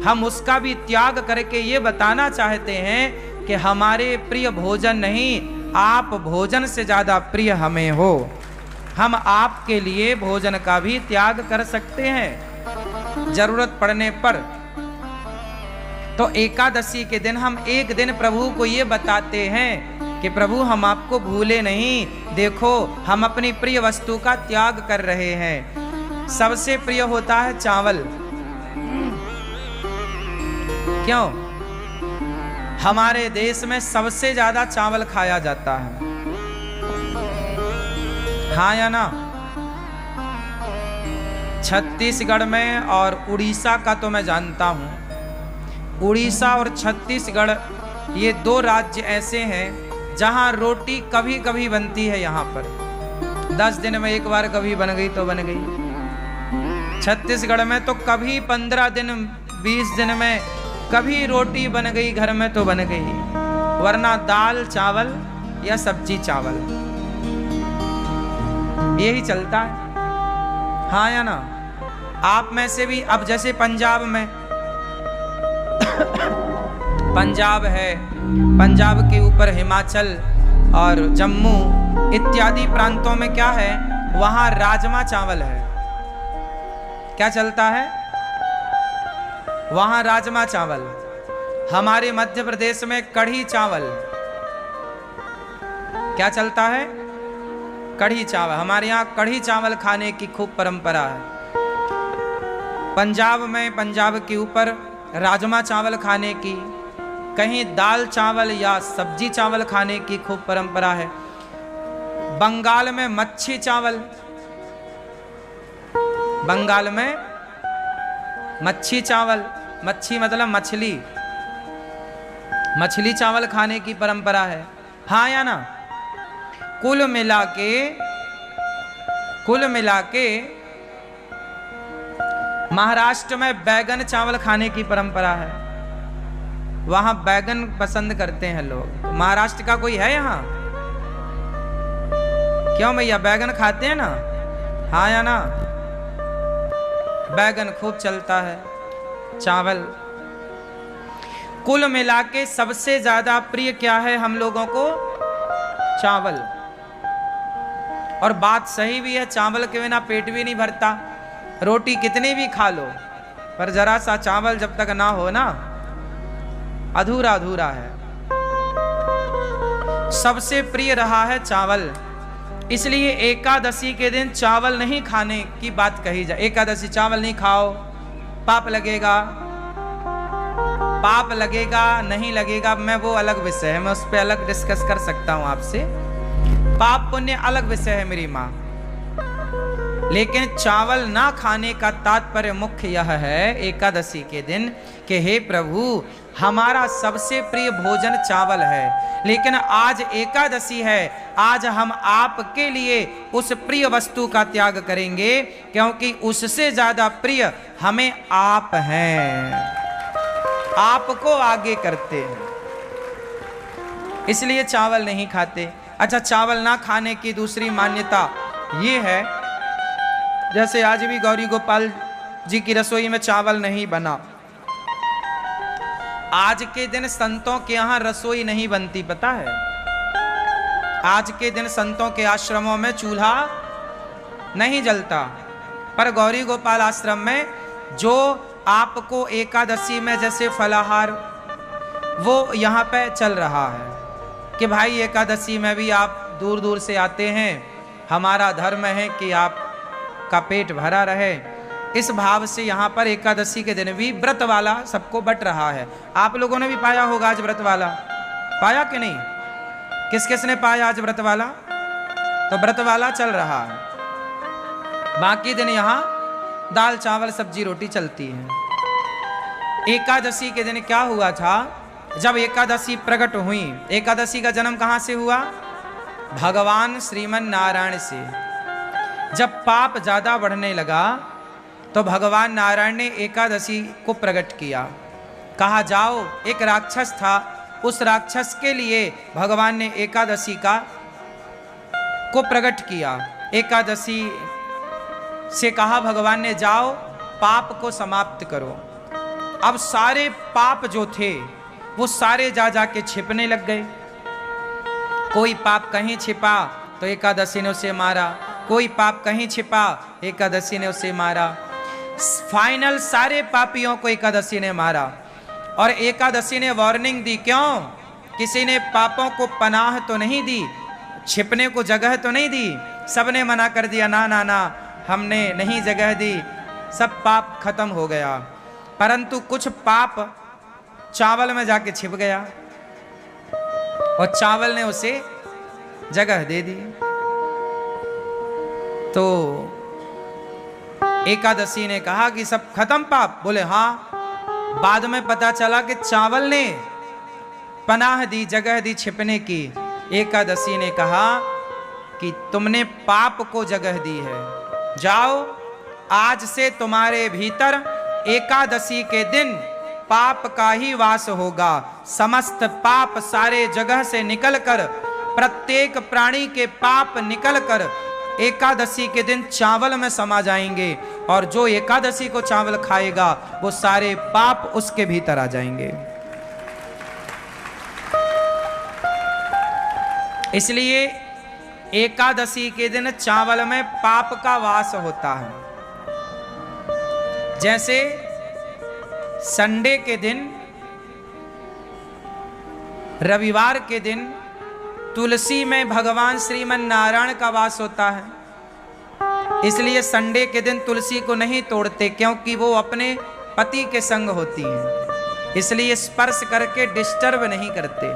हम उसका भी त्याग करके ये बताना चाहते हैं कि हमारे प्रिय भोजन नहीं, आप भोजन से ज्यादा प्रिय हमें हो, हम आपके लिए भोजन का भी त्याग कर सकते हैं जरूरत पड़ने पर। तो एकादशी के दिन हम एक दिन प्रभु को ये बताते हैं कि प्रभु हम आपको भूले नहीं, देखो हम अपनी प्रिय वस्तु का त्याग कर रहे हैं। सबसे प्रिय होता है चावल, क्यों? हमारे देश में सबसे ज्यादा चावल खाया जाता है, हाँ या ना? छत्तीसगढ़ में और उड़ीसा का तो मैं जानता हूं, उड़ीसा और छत्तीसगढ़ ये दो राज्य ऐसे हैं जहां रोटी कभी कभी बनती है। यहाँ पर 10 दिन में एक बार कभी बन गई तो बन गई। छत्तीसगढ़ में तो कभी 15 दिन 20 दिन में कभी रोटी बन गई घर में तो बन गई, वरना दाल चावल या सब्जी चावल यही चलता है, हाँ या ना? आप में से भी अब जैसे पंजाब में पंजाब है, पंजाब के ऊपर हिमाचल और जम्मू इत्यादि प्रांतों में क्या है, वहां राजमा चावल है। क्या चलता है वहां? राजमा चावल। हमारे मध्य प्रदेश में कढ़ी चावल। क्या चलता है? कढ़ी चावल। हमारे यहाँ कढ़ी चावल खाने की खूब परंपरा है। पंजाब में, पंजाब के ऊपर राजमा चावल खाने की, कहीं दाल चावल या सब्जी चावल खाने की खूब परंपरा है। बंगाल में मच्छी चावल, बंगाल में मच्छी चावल, मच्छी मतलब मछली, मछली चावल खाने की परंपरा है, हाँ या ना? कुल मिला के महाराष्ट्र में बैगन चावल खाने की परंपरा है। वहां बैगन पसंद करते हैं लोग। तो महाराष्ट्र का कोई है यहाँ? क्यों भैया, बैगन खाते हैं ना, हाँ या ना? बैगन खूब चलता है, चावल। कुल मिला के सबसे ज्यादा प्रिय क्या है हम लोगों को? चावल। और बात सही भी है, चावल के बिना पेट भी नहीं भरता। रोटी कितनी भी खा लो, पर जरा सा चावल जब तक ना हो ना, अधूरा अधूरा है। सबसे प्रिय रहा है चावल, इसलिए एकादशी के दिन चावल नहीं खाने की बात कही जाए। एकादशी चावल नहीं खाओ, पाप लगेगा। पाप लगेगा नहीं लगेगा मैं वो अलग विषय है, मैं उस पर अलग डिस्कस कर सकता हूं आपसे। पाप पुण्य अलग विषय है मेरी माँ। लेकिन चावल ना खाने का तात्पर्य मुख्य यह है एकादशी के दिन कि हे प्रभु, हमारा सबसे प्रिय भोजन चावल है, लेकिन आज एकादशी है, आज हम आपके लिए उस प्रिय वस्तु का त्याग करेंगे, क्योंकि उससे ज्यादा प्रिय हमें आप हैं, आपको आगे करते हैं, इसलिए चावल नहीं खाते। अच्छा, चावल ना खाने की दूसरी मान्यता ये है, जैसे आज भी गौरी गोपाल जी की रसोई में चावल नहीं बना। आज के दिन संतों के यहाँ रसोई नहीं बनती, पता है? आज के दिन संतों के आश्रमों में चूल्हा नहीं जलता, पर गौरी गोपाल आश्रम में जो आपको एकादशी में जैसे फलाहार वो यहाँ पे चल रहा है कि भाई एकादशी में भी आप दूर दूर से आते हैं, हमारा धर्म है कि आपका पेट भरा रहे। इस भाव से यहाँ पर एकादशी के दिन भी व्रत वाला सबको बट रहा है। आप लोगों ने भी पाया होगा आज व्रत वाला, पाया कि नहीं? किस किस ने पाया आज व्रत वाला? तो व्रत वाला चल रहा है, बाकी दिन यहाँ दाल चावल सब्जी रोटी चलती है। एकादशी के दिन क्या हुआ था? जब एकादशी प्रकट हुई, एकादशी का जन्म कहाँ से हुआ? भगवान श्रीमन नारायण से। जब पाप ज्यादा बढ़ने लगा तो भगवान नारायण ने एकादशी को प्रकट किया। कहा जाओ, एक राक्षस था, उस राक्षस के लिए भगवान ने एकादशी को प्रकट किया। एकादशी से कहा भगवान ने, जाओ पाप को समाप्त करो। अब सारे पाप जो थे वो सारे जा जाके छिपने लग गए। कोई पाप कहीं छिपा तो एकादशी ने उसे मारा, कोई पाप कहीं छिपा एकादशी ने उसे मारा। फाइनल सारे पापियों को एकादशी ने मारा। और एकादशी ने वार्निंग दी, क्यों? किसी ने पापों को पनाह तो नहीं दी, छिपने को जगह तो नहीं दी, सबने मना कर दिया, ना ना ना हमने नहीं जगह दी, सब पाप खत्म हो गया। परंतु कुछ पाप चावल में जाके छिप गया और चावल ने उसे जगह दे दी। तो एकादशी ने कहा कि सब खत्म पाप? बोले हाँ। बाद में पता चला कि चावल ने पनाह दी, जगह दी छिपने की। एकादशी ने कहा कि तुमने पाप को जगह दी है, जाओ आज से तुम्हारे भीतर एकादशी के दिन पाप का ही वास होगा। समस्त पाप सारे जगह से निकलकर, प्रत्येक प्राणी के पाप निकलकर एकादशी के दिन चावल में समा जाएंगे, और जो एकादशी को चावल खाएगा वो सारे पाप उसके भीतर आ जाएंगे। इसलिए एकादशी के दिन चावल में पाप का वास होता है। जैसे संडे के दिन, रविवार के दिन तुलसी में भगवान श्रीमन नारायण का वास होता है, इसलिए संडे के दिन तुलसी को नहीं तोड़ते, क्योंकि वो अपने पति के संग होती हैं, इसलिए स्पर्श करके डिस्टर्ब नहीं करते।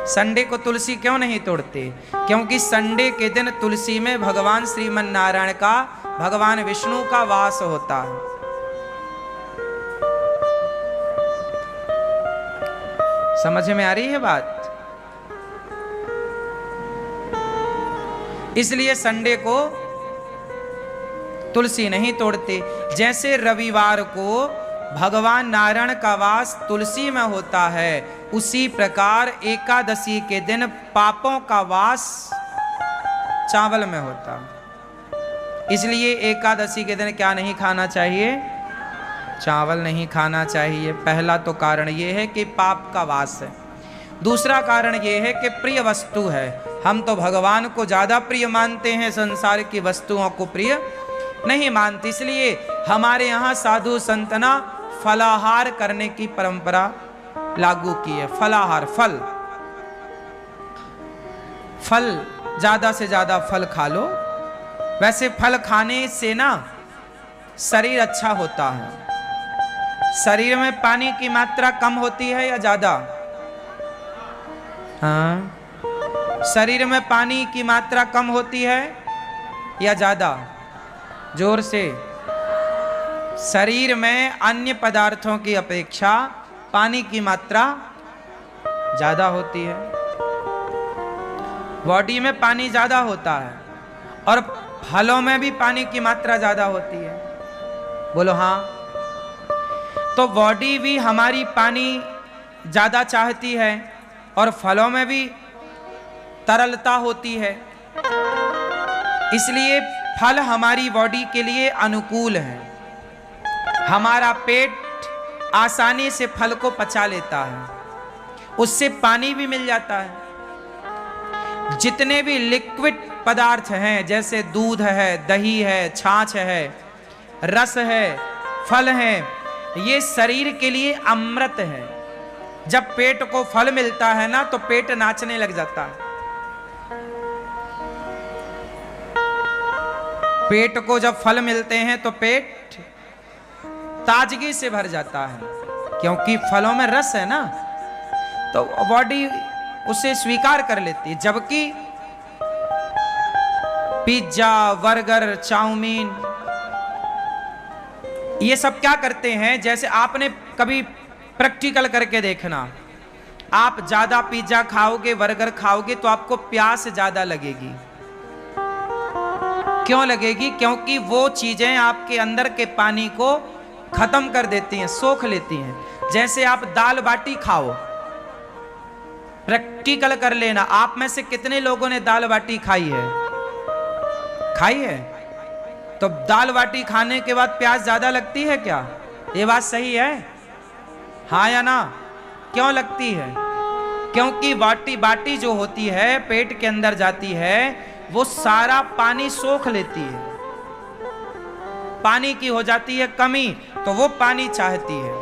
संडे को तुलसी क्यों नहीं तोड़ते? क्योंकि संडे के दिन तुलसी में भगवान श्रीमन नारायण का, भगवान विष्णु का वास होता है। समझ में आ रही है बात? इसलिए संडे को तुलसी नहीं तोड़ते। जैसे रविवार को भगवान नारायण का वास तुलसी में होता है, उसी प्रकार एकादशी के दिन पापों का वास चावल में होता है। इसलिए एकादशी के दिन क्या नहीं खाना चाहिए? चावल नहीं खाना चाहिए। पहला तो कारण यह है कि पाप का वास है। दूसरा कारण यह है कि प्रिय वस्तु है। हम तो भगवान को ज्यादा प्रिय मानते हैं, संसार की वस्तुओं को प्रिय नहीं मानते। इसलिए हमारे यहाँ साधु संतना फलाहार करने की परंपरा लागू की है। फलाहार, फल ज्यादा से ज्यादा फल खा लो। वैसे फल खाने से ना शरीर अच्छा होता है। शरीर में पानी की मात्रा कम होती है या ज्यादा? हाँ, शरीर में पानी की मात्रा कम होती है या ज्यादा? जोर से। शरीर में अन्य पदार्थों की अपेक्षा पानी की मात्रा ज्यादा होती है। बॉडी में पानी ज्यादा होता है और फलों में भी पानी की मात्रा ज्यादा होती है। बोलो हाँ। तो बॉडी भी हमारी पानी ज्यादा चाहती है और फलों में भी तरलता होती है, इसलिए फल हमारी बॉडी के लिए अनुकूल है। हमारा पेट आसानी से फल को पचा लेता है, उससे पानी भी मिल जाता है। जितने भी लिक्विड पदार्थ हैं, जैसे दूध है, दही है, छाछ है, रस है, फल है, ये शरीर के लिए अमृत है। जब पेट को फल मिलता है ना तो पेट नाचने लग जाता है। पेट को जब फल मिलते हैं तो पेट ताजगी से भर जाता है, क्योंकि फलों में रस है ना, तो बॉडी उसे स्वीकार कर लेती है। जबकि पिज्जा, बर्गर, चाउमीन, ये सब क्या करते हैं? जैसे आपने कभी प्रैक्टिकल करके देखना, आप ज्यादा पिज्जा खाओगे, बर्गर खाओगे तो आपको प्यास ज्यादा लगेगी। क्यों लगेगी? क्योंकि वो चीजें आपके अंदर के पानी को खत्म कर देती हैं, सोख लेती हैं। जैसे आप दाल बाटी खाओ, प्रैक्टिकल कर लेना, आप में से कितने लोगों ने दाल बाटी खाई है? खाई है? तो दाल बाटी खाने के बाद प्यास ज्यादा लगती है क्या? ये बात सही है? हाँ या ना? क्यों लगती है? क्योंकि बाटी बाटी जो होती है पेट के अंदर जाती है, वो सारा पानी सोख लेती है। पानी की हो जाती है कमी, तो वो पानी चाहती है।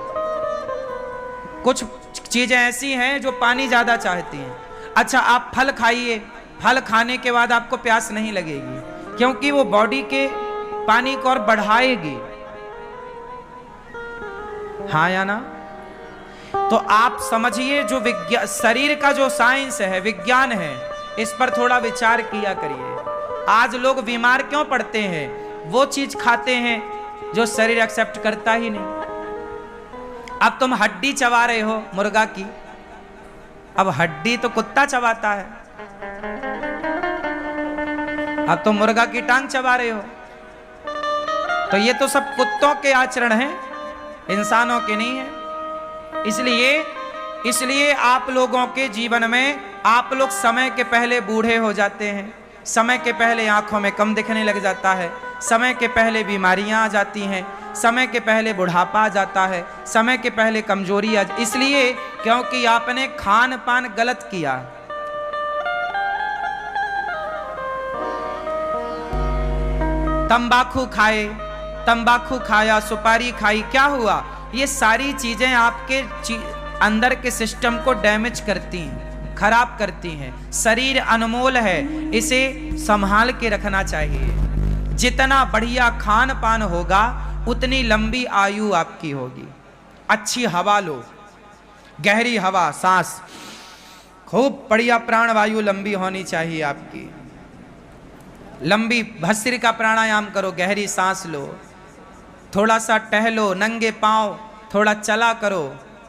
कुछ चीजें ऐसी हैं जो पानी ज्यादा चाहती हैं। अच्छा, आप फल खाइए, फल खाने के बाद आपको प्यास नहीं लगेगी, क्योंकि वो बॉडी के पानी को और बढ़ाएगी। हाँ या ना? तो आप समझिए, जो विज्ञान, शरीर का जो साइंस है, विज्ञान है, इस पर थोड़ा विचार किया करिए। आज लोग बीमार क्यों पड़ते हैं? वो चीज खाते हैं जो शरीर एक्सेप्ट करता ही नहीं। अब तुम हड्डी चबा रहे हो मुर्गा की, अब हड्डी तो कुत्ता चबाता है, अब तुम मुर्गा की टांग चबा रहे हो। तो ये तो सब कुत्तों के आचरण हैं, इंसानों के नहीं है। इसलिए आप लोगों के जीवन में आप लोग समय के पहले बूढ़े हो जाते हैं, समय के पहले आंखों में कम दिखने लग जाता है, समय के पहले बीमारियां आ जाती हैं, समय के पहले बुढ़ापा आ जाता है, समय के पहले कमजोरी आ, इसलिए क्योंकि आपने खान पान गलत किया। तंबाकू खाया, सुपारी खाई, क्या हुआ? ये सारी चीजें आपके अंदर के सिस्टम को डैमेज करती हैं, खराब करती हैं। शरीर अनमोल है, इसे संभाल के रखना चाहिए। जितना बढ़िया खान पान होगा उतनी लंबी आयु आपकी होगी। अच्छी हवा लो, गहरी हवा, सांस, खूब बढ़िया प्राणवायु लंबी होनी चाहिए आपकी। लंबी भस्त्रिका प्राणायाम करो, गहरी सांस लो, थोड़ा सा टहलो, नंगे पांव थोड़ा चला करो,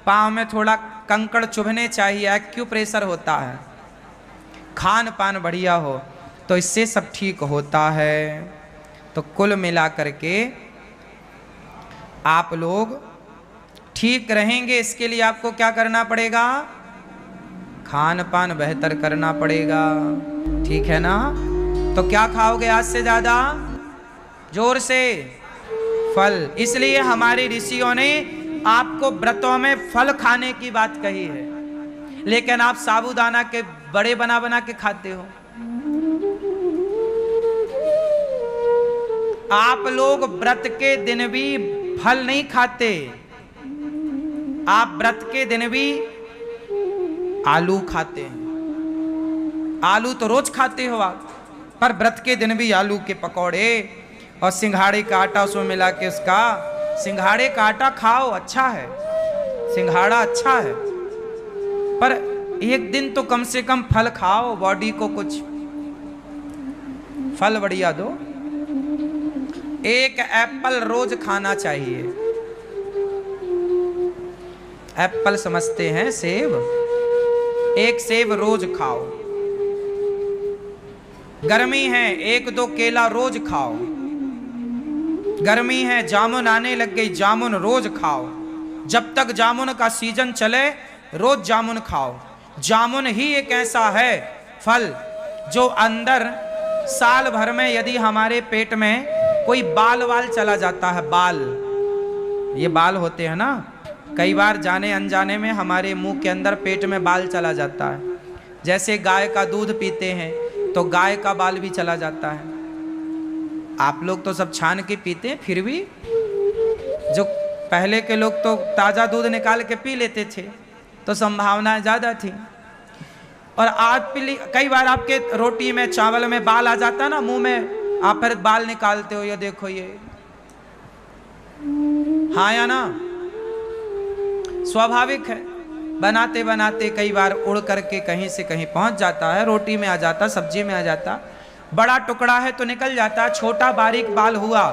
पांव में थोड़ा कंकड़ चुभने चाहिए, एक्यूप्रेशर होता है। खान पान बढ़िया हो तो इससे सब ठीक होता है। तो कुल मिला करके आप लोग ठीक रहेंगे, इसके लिए आपको क्या करना पड़ेगा? खान पान बेहतर करना पड़ेगा, ठीक है ना? तो क्या खाओगे आज से ज्यादा? जोर से फल। इसलिए हमारे ऋषियों ने आपको व्रतों में फल खाने की बात कही है, लेकिन आप साबूदाना के बड़े बना बना के खाते हो। आप लोग व्रत के दिन भी फल नहीं खाते, आप व्रत के दिन भी आलू खाते हैं। आलू तो रोज खाते हो आप, पर व्रत के दिन भी आलू के पकौड़े और सिंघाड़े का आटा उसमें मिला के उसका, सिंघाड़े का आटा खाओ, अच्छा है, सिंघाड़ा अच्छा है, पर एक दिन तो कम से कम फल खाओ, बॉडी को कुछ फल बढ़िया दो। एक एप्पल रोज खाना चाहिए। एप्पल समझते हैं सेब, एक सेब रोज खाओ। गर्मी है, एक दो केला रोज खाओ। गर्मी है, जामुन आने लग गई, जामुन रोज खाओ। जब तक जामुन का सीजन चले रोज जामुन खाओ। जामुन ही एक ऐसा है फल जो अंदर साल भर में यदि हमारे पेट में कोई बाल वाल चला जाता है, बाल, ये बाल होते हैं ना, कई बार जाने अनजाने में हमारे मुंह के अंदर पेट में बाल चला जाता है। जैसे गाय का दूध पीते हैं तो गाय का बाल भी चला जाता है। आप लोग तो सब छान के पीते हैं, फिर भी जो पहले के लोग तो ताज़ा दूध निकाल के पी लेते थे, तो संभावनाएं ज़्यादा थी। और आज कई बार आपके रोटी में चावल में बाल आ जाता है ना मुंह में, आप फिर बाल निकालते हो, ये देखो ये, हाँ या ना? स्वाभाविक है, बनाते बनाते कई बार उड़ करके कहीं से कहीं पहुंच जाता है, रोटी में आ जाता, सब्जी में आ जाता। बड़ा टुकड़ा है तो निकल जाता, छोटा बारीक बाल हुआ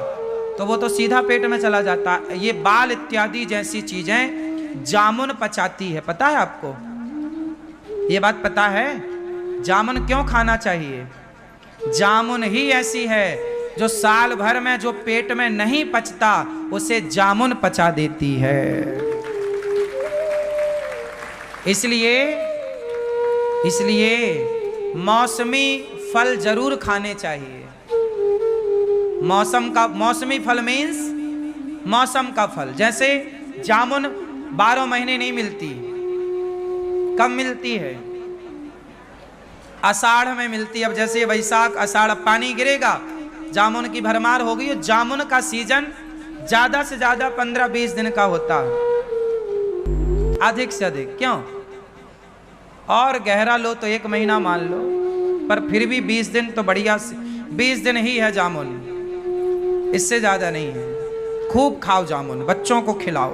तो वो तो सीधा पेट में चला जाता। ये बाल इत्यादि जैसी चीजें जामुन पचाती है, पता है आपको? ये बात पता है? जामुन क्यों खाना चाहिए? जामुन ही ऐसी है जो साल भर में जो पेट में नहीं पचता उसे जामुन पचा देती है। इसलिए मौसमी फल जरूर खाने चाहिए। मौसमी फल मीन्स मौसम का फल। जैसे जामुन 12 महीने नहीं मिलती, कब मिलती है? आषाढ़ में मिलती है। अब जैसे वैशाख आषाढ़ पानी गिरेगा, जामुन की भरमार होगी। जामुन का सीजन ज्यादा से ज्यादा 15-20 दिन का होता है, अधिक से अधिक। क्यों? और गहरा लो तो 1 महीना मान लो, पर फिर भी 20 दिन तो बढ़िया, 20 दिन ही है जामुन, इससे ज्यादा नहीं है। खूब खाओ जामुन, बच्चों को खिलाओ।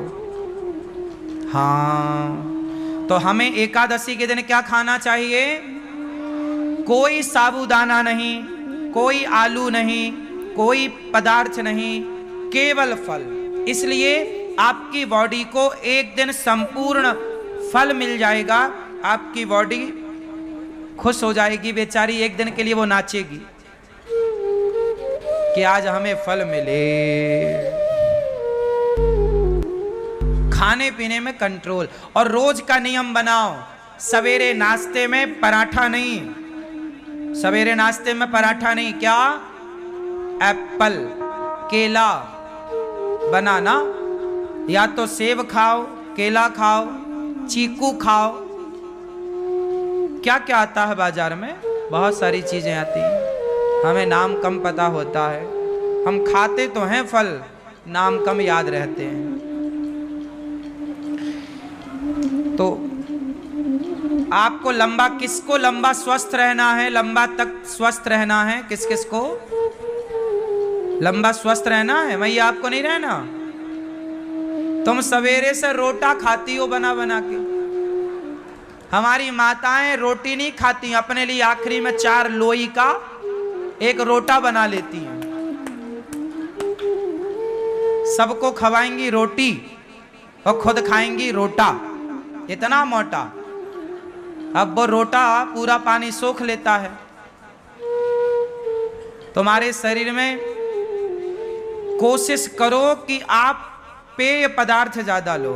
हाँ, तो हमें एकादशी के दिन क्या खाना चाहिए? कोई साबूदाना नहीं, कोई आलू नहीं, कोई पदार्थ नहीं, केवल फल। इसलिए आपकी बॉडी को एक दिन संपूर्ण फल मिल जाएगा, आपकी बॉडी खुश हो जाएगी। बेचारी एक दिन के लिए वो नाचेगी कि आज हमें फल मिले। खाने पीने में कंट्रोल, और रोज का नियम बनाओ, सवेरे नाश्ते में पराठा नहीं, सवेरे नाश्ते में पराठा नहीं। क्या? एप्पल, केला, बनाना, या तो सेब खाओ, केला खाओ, चीकू खाओ। क्या क्या आता है बाजार में? बहुत सारी चीजें आती हैं, हमें नाम कम पता होता है। हम खाते तो हैं फल, नाम कम याद रहते हैं। तो आपको लंबा, किसको लंबा स्वस्थ रहना है, लंबा तक स्वस्थ रहना है? किस किस को लंबा स्वस्थ रहना है? मैया आपको नहीं रहना? तुम सवेरे से रोटा खाती हो बना बना के। हमारी माताएं रोटी नहीं खाती, अपने लिए आखिरी में 4 लोई का एक रोटा बना लेती हैं। सबको खवाएंगी रोटी और खुद खाएंगी रोटा, इतना मोटा। अब वो रोटा पूरा पानी सोख लेता है। तुम्हारे शरीर में कोशिश करो कि आप पेय पदार्थ ज्यादा लो,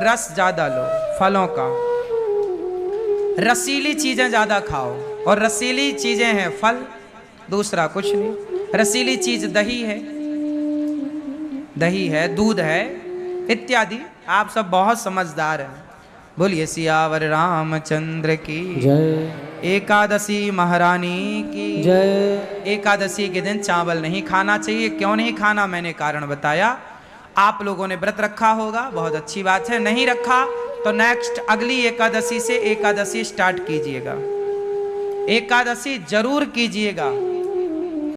रस ज्यादा लो, फलों का, रसीली चीजें ज्यादा खाओ। और रसीली चीजें हैं फल, दूसरा कुछ नहीं। रसीली चीज दही है, दही है, दूध है, इत्यादि। आप सब बहुत समझदार हैं। बोलिए सियावर रामचंद्र की जय। एकादशी महारानी की जय। एकादशी के दिन चावल नहीं खाना चाहिए। क्यों नहीं खाना, मैंने कारण बताया। आप लोगों ने व्रत रखा होगा, बहुत अच्छी बात है। नहीं रखा तो नेक्स्ट अगली एकादशी से एकादशी स्टार्ट कीजिएगा, एकादशी जरूर कीजिएगा।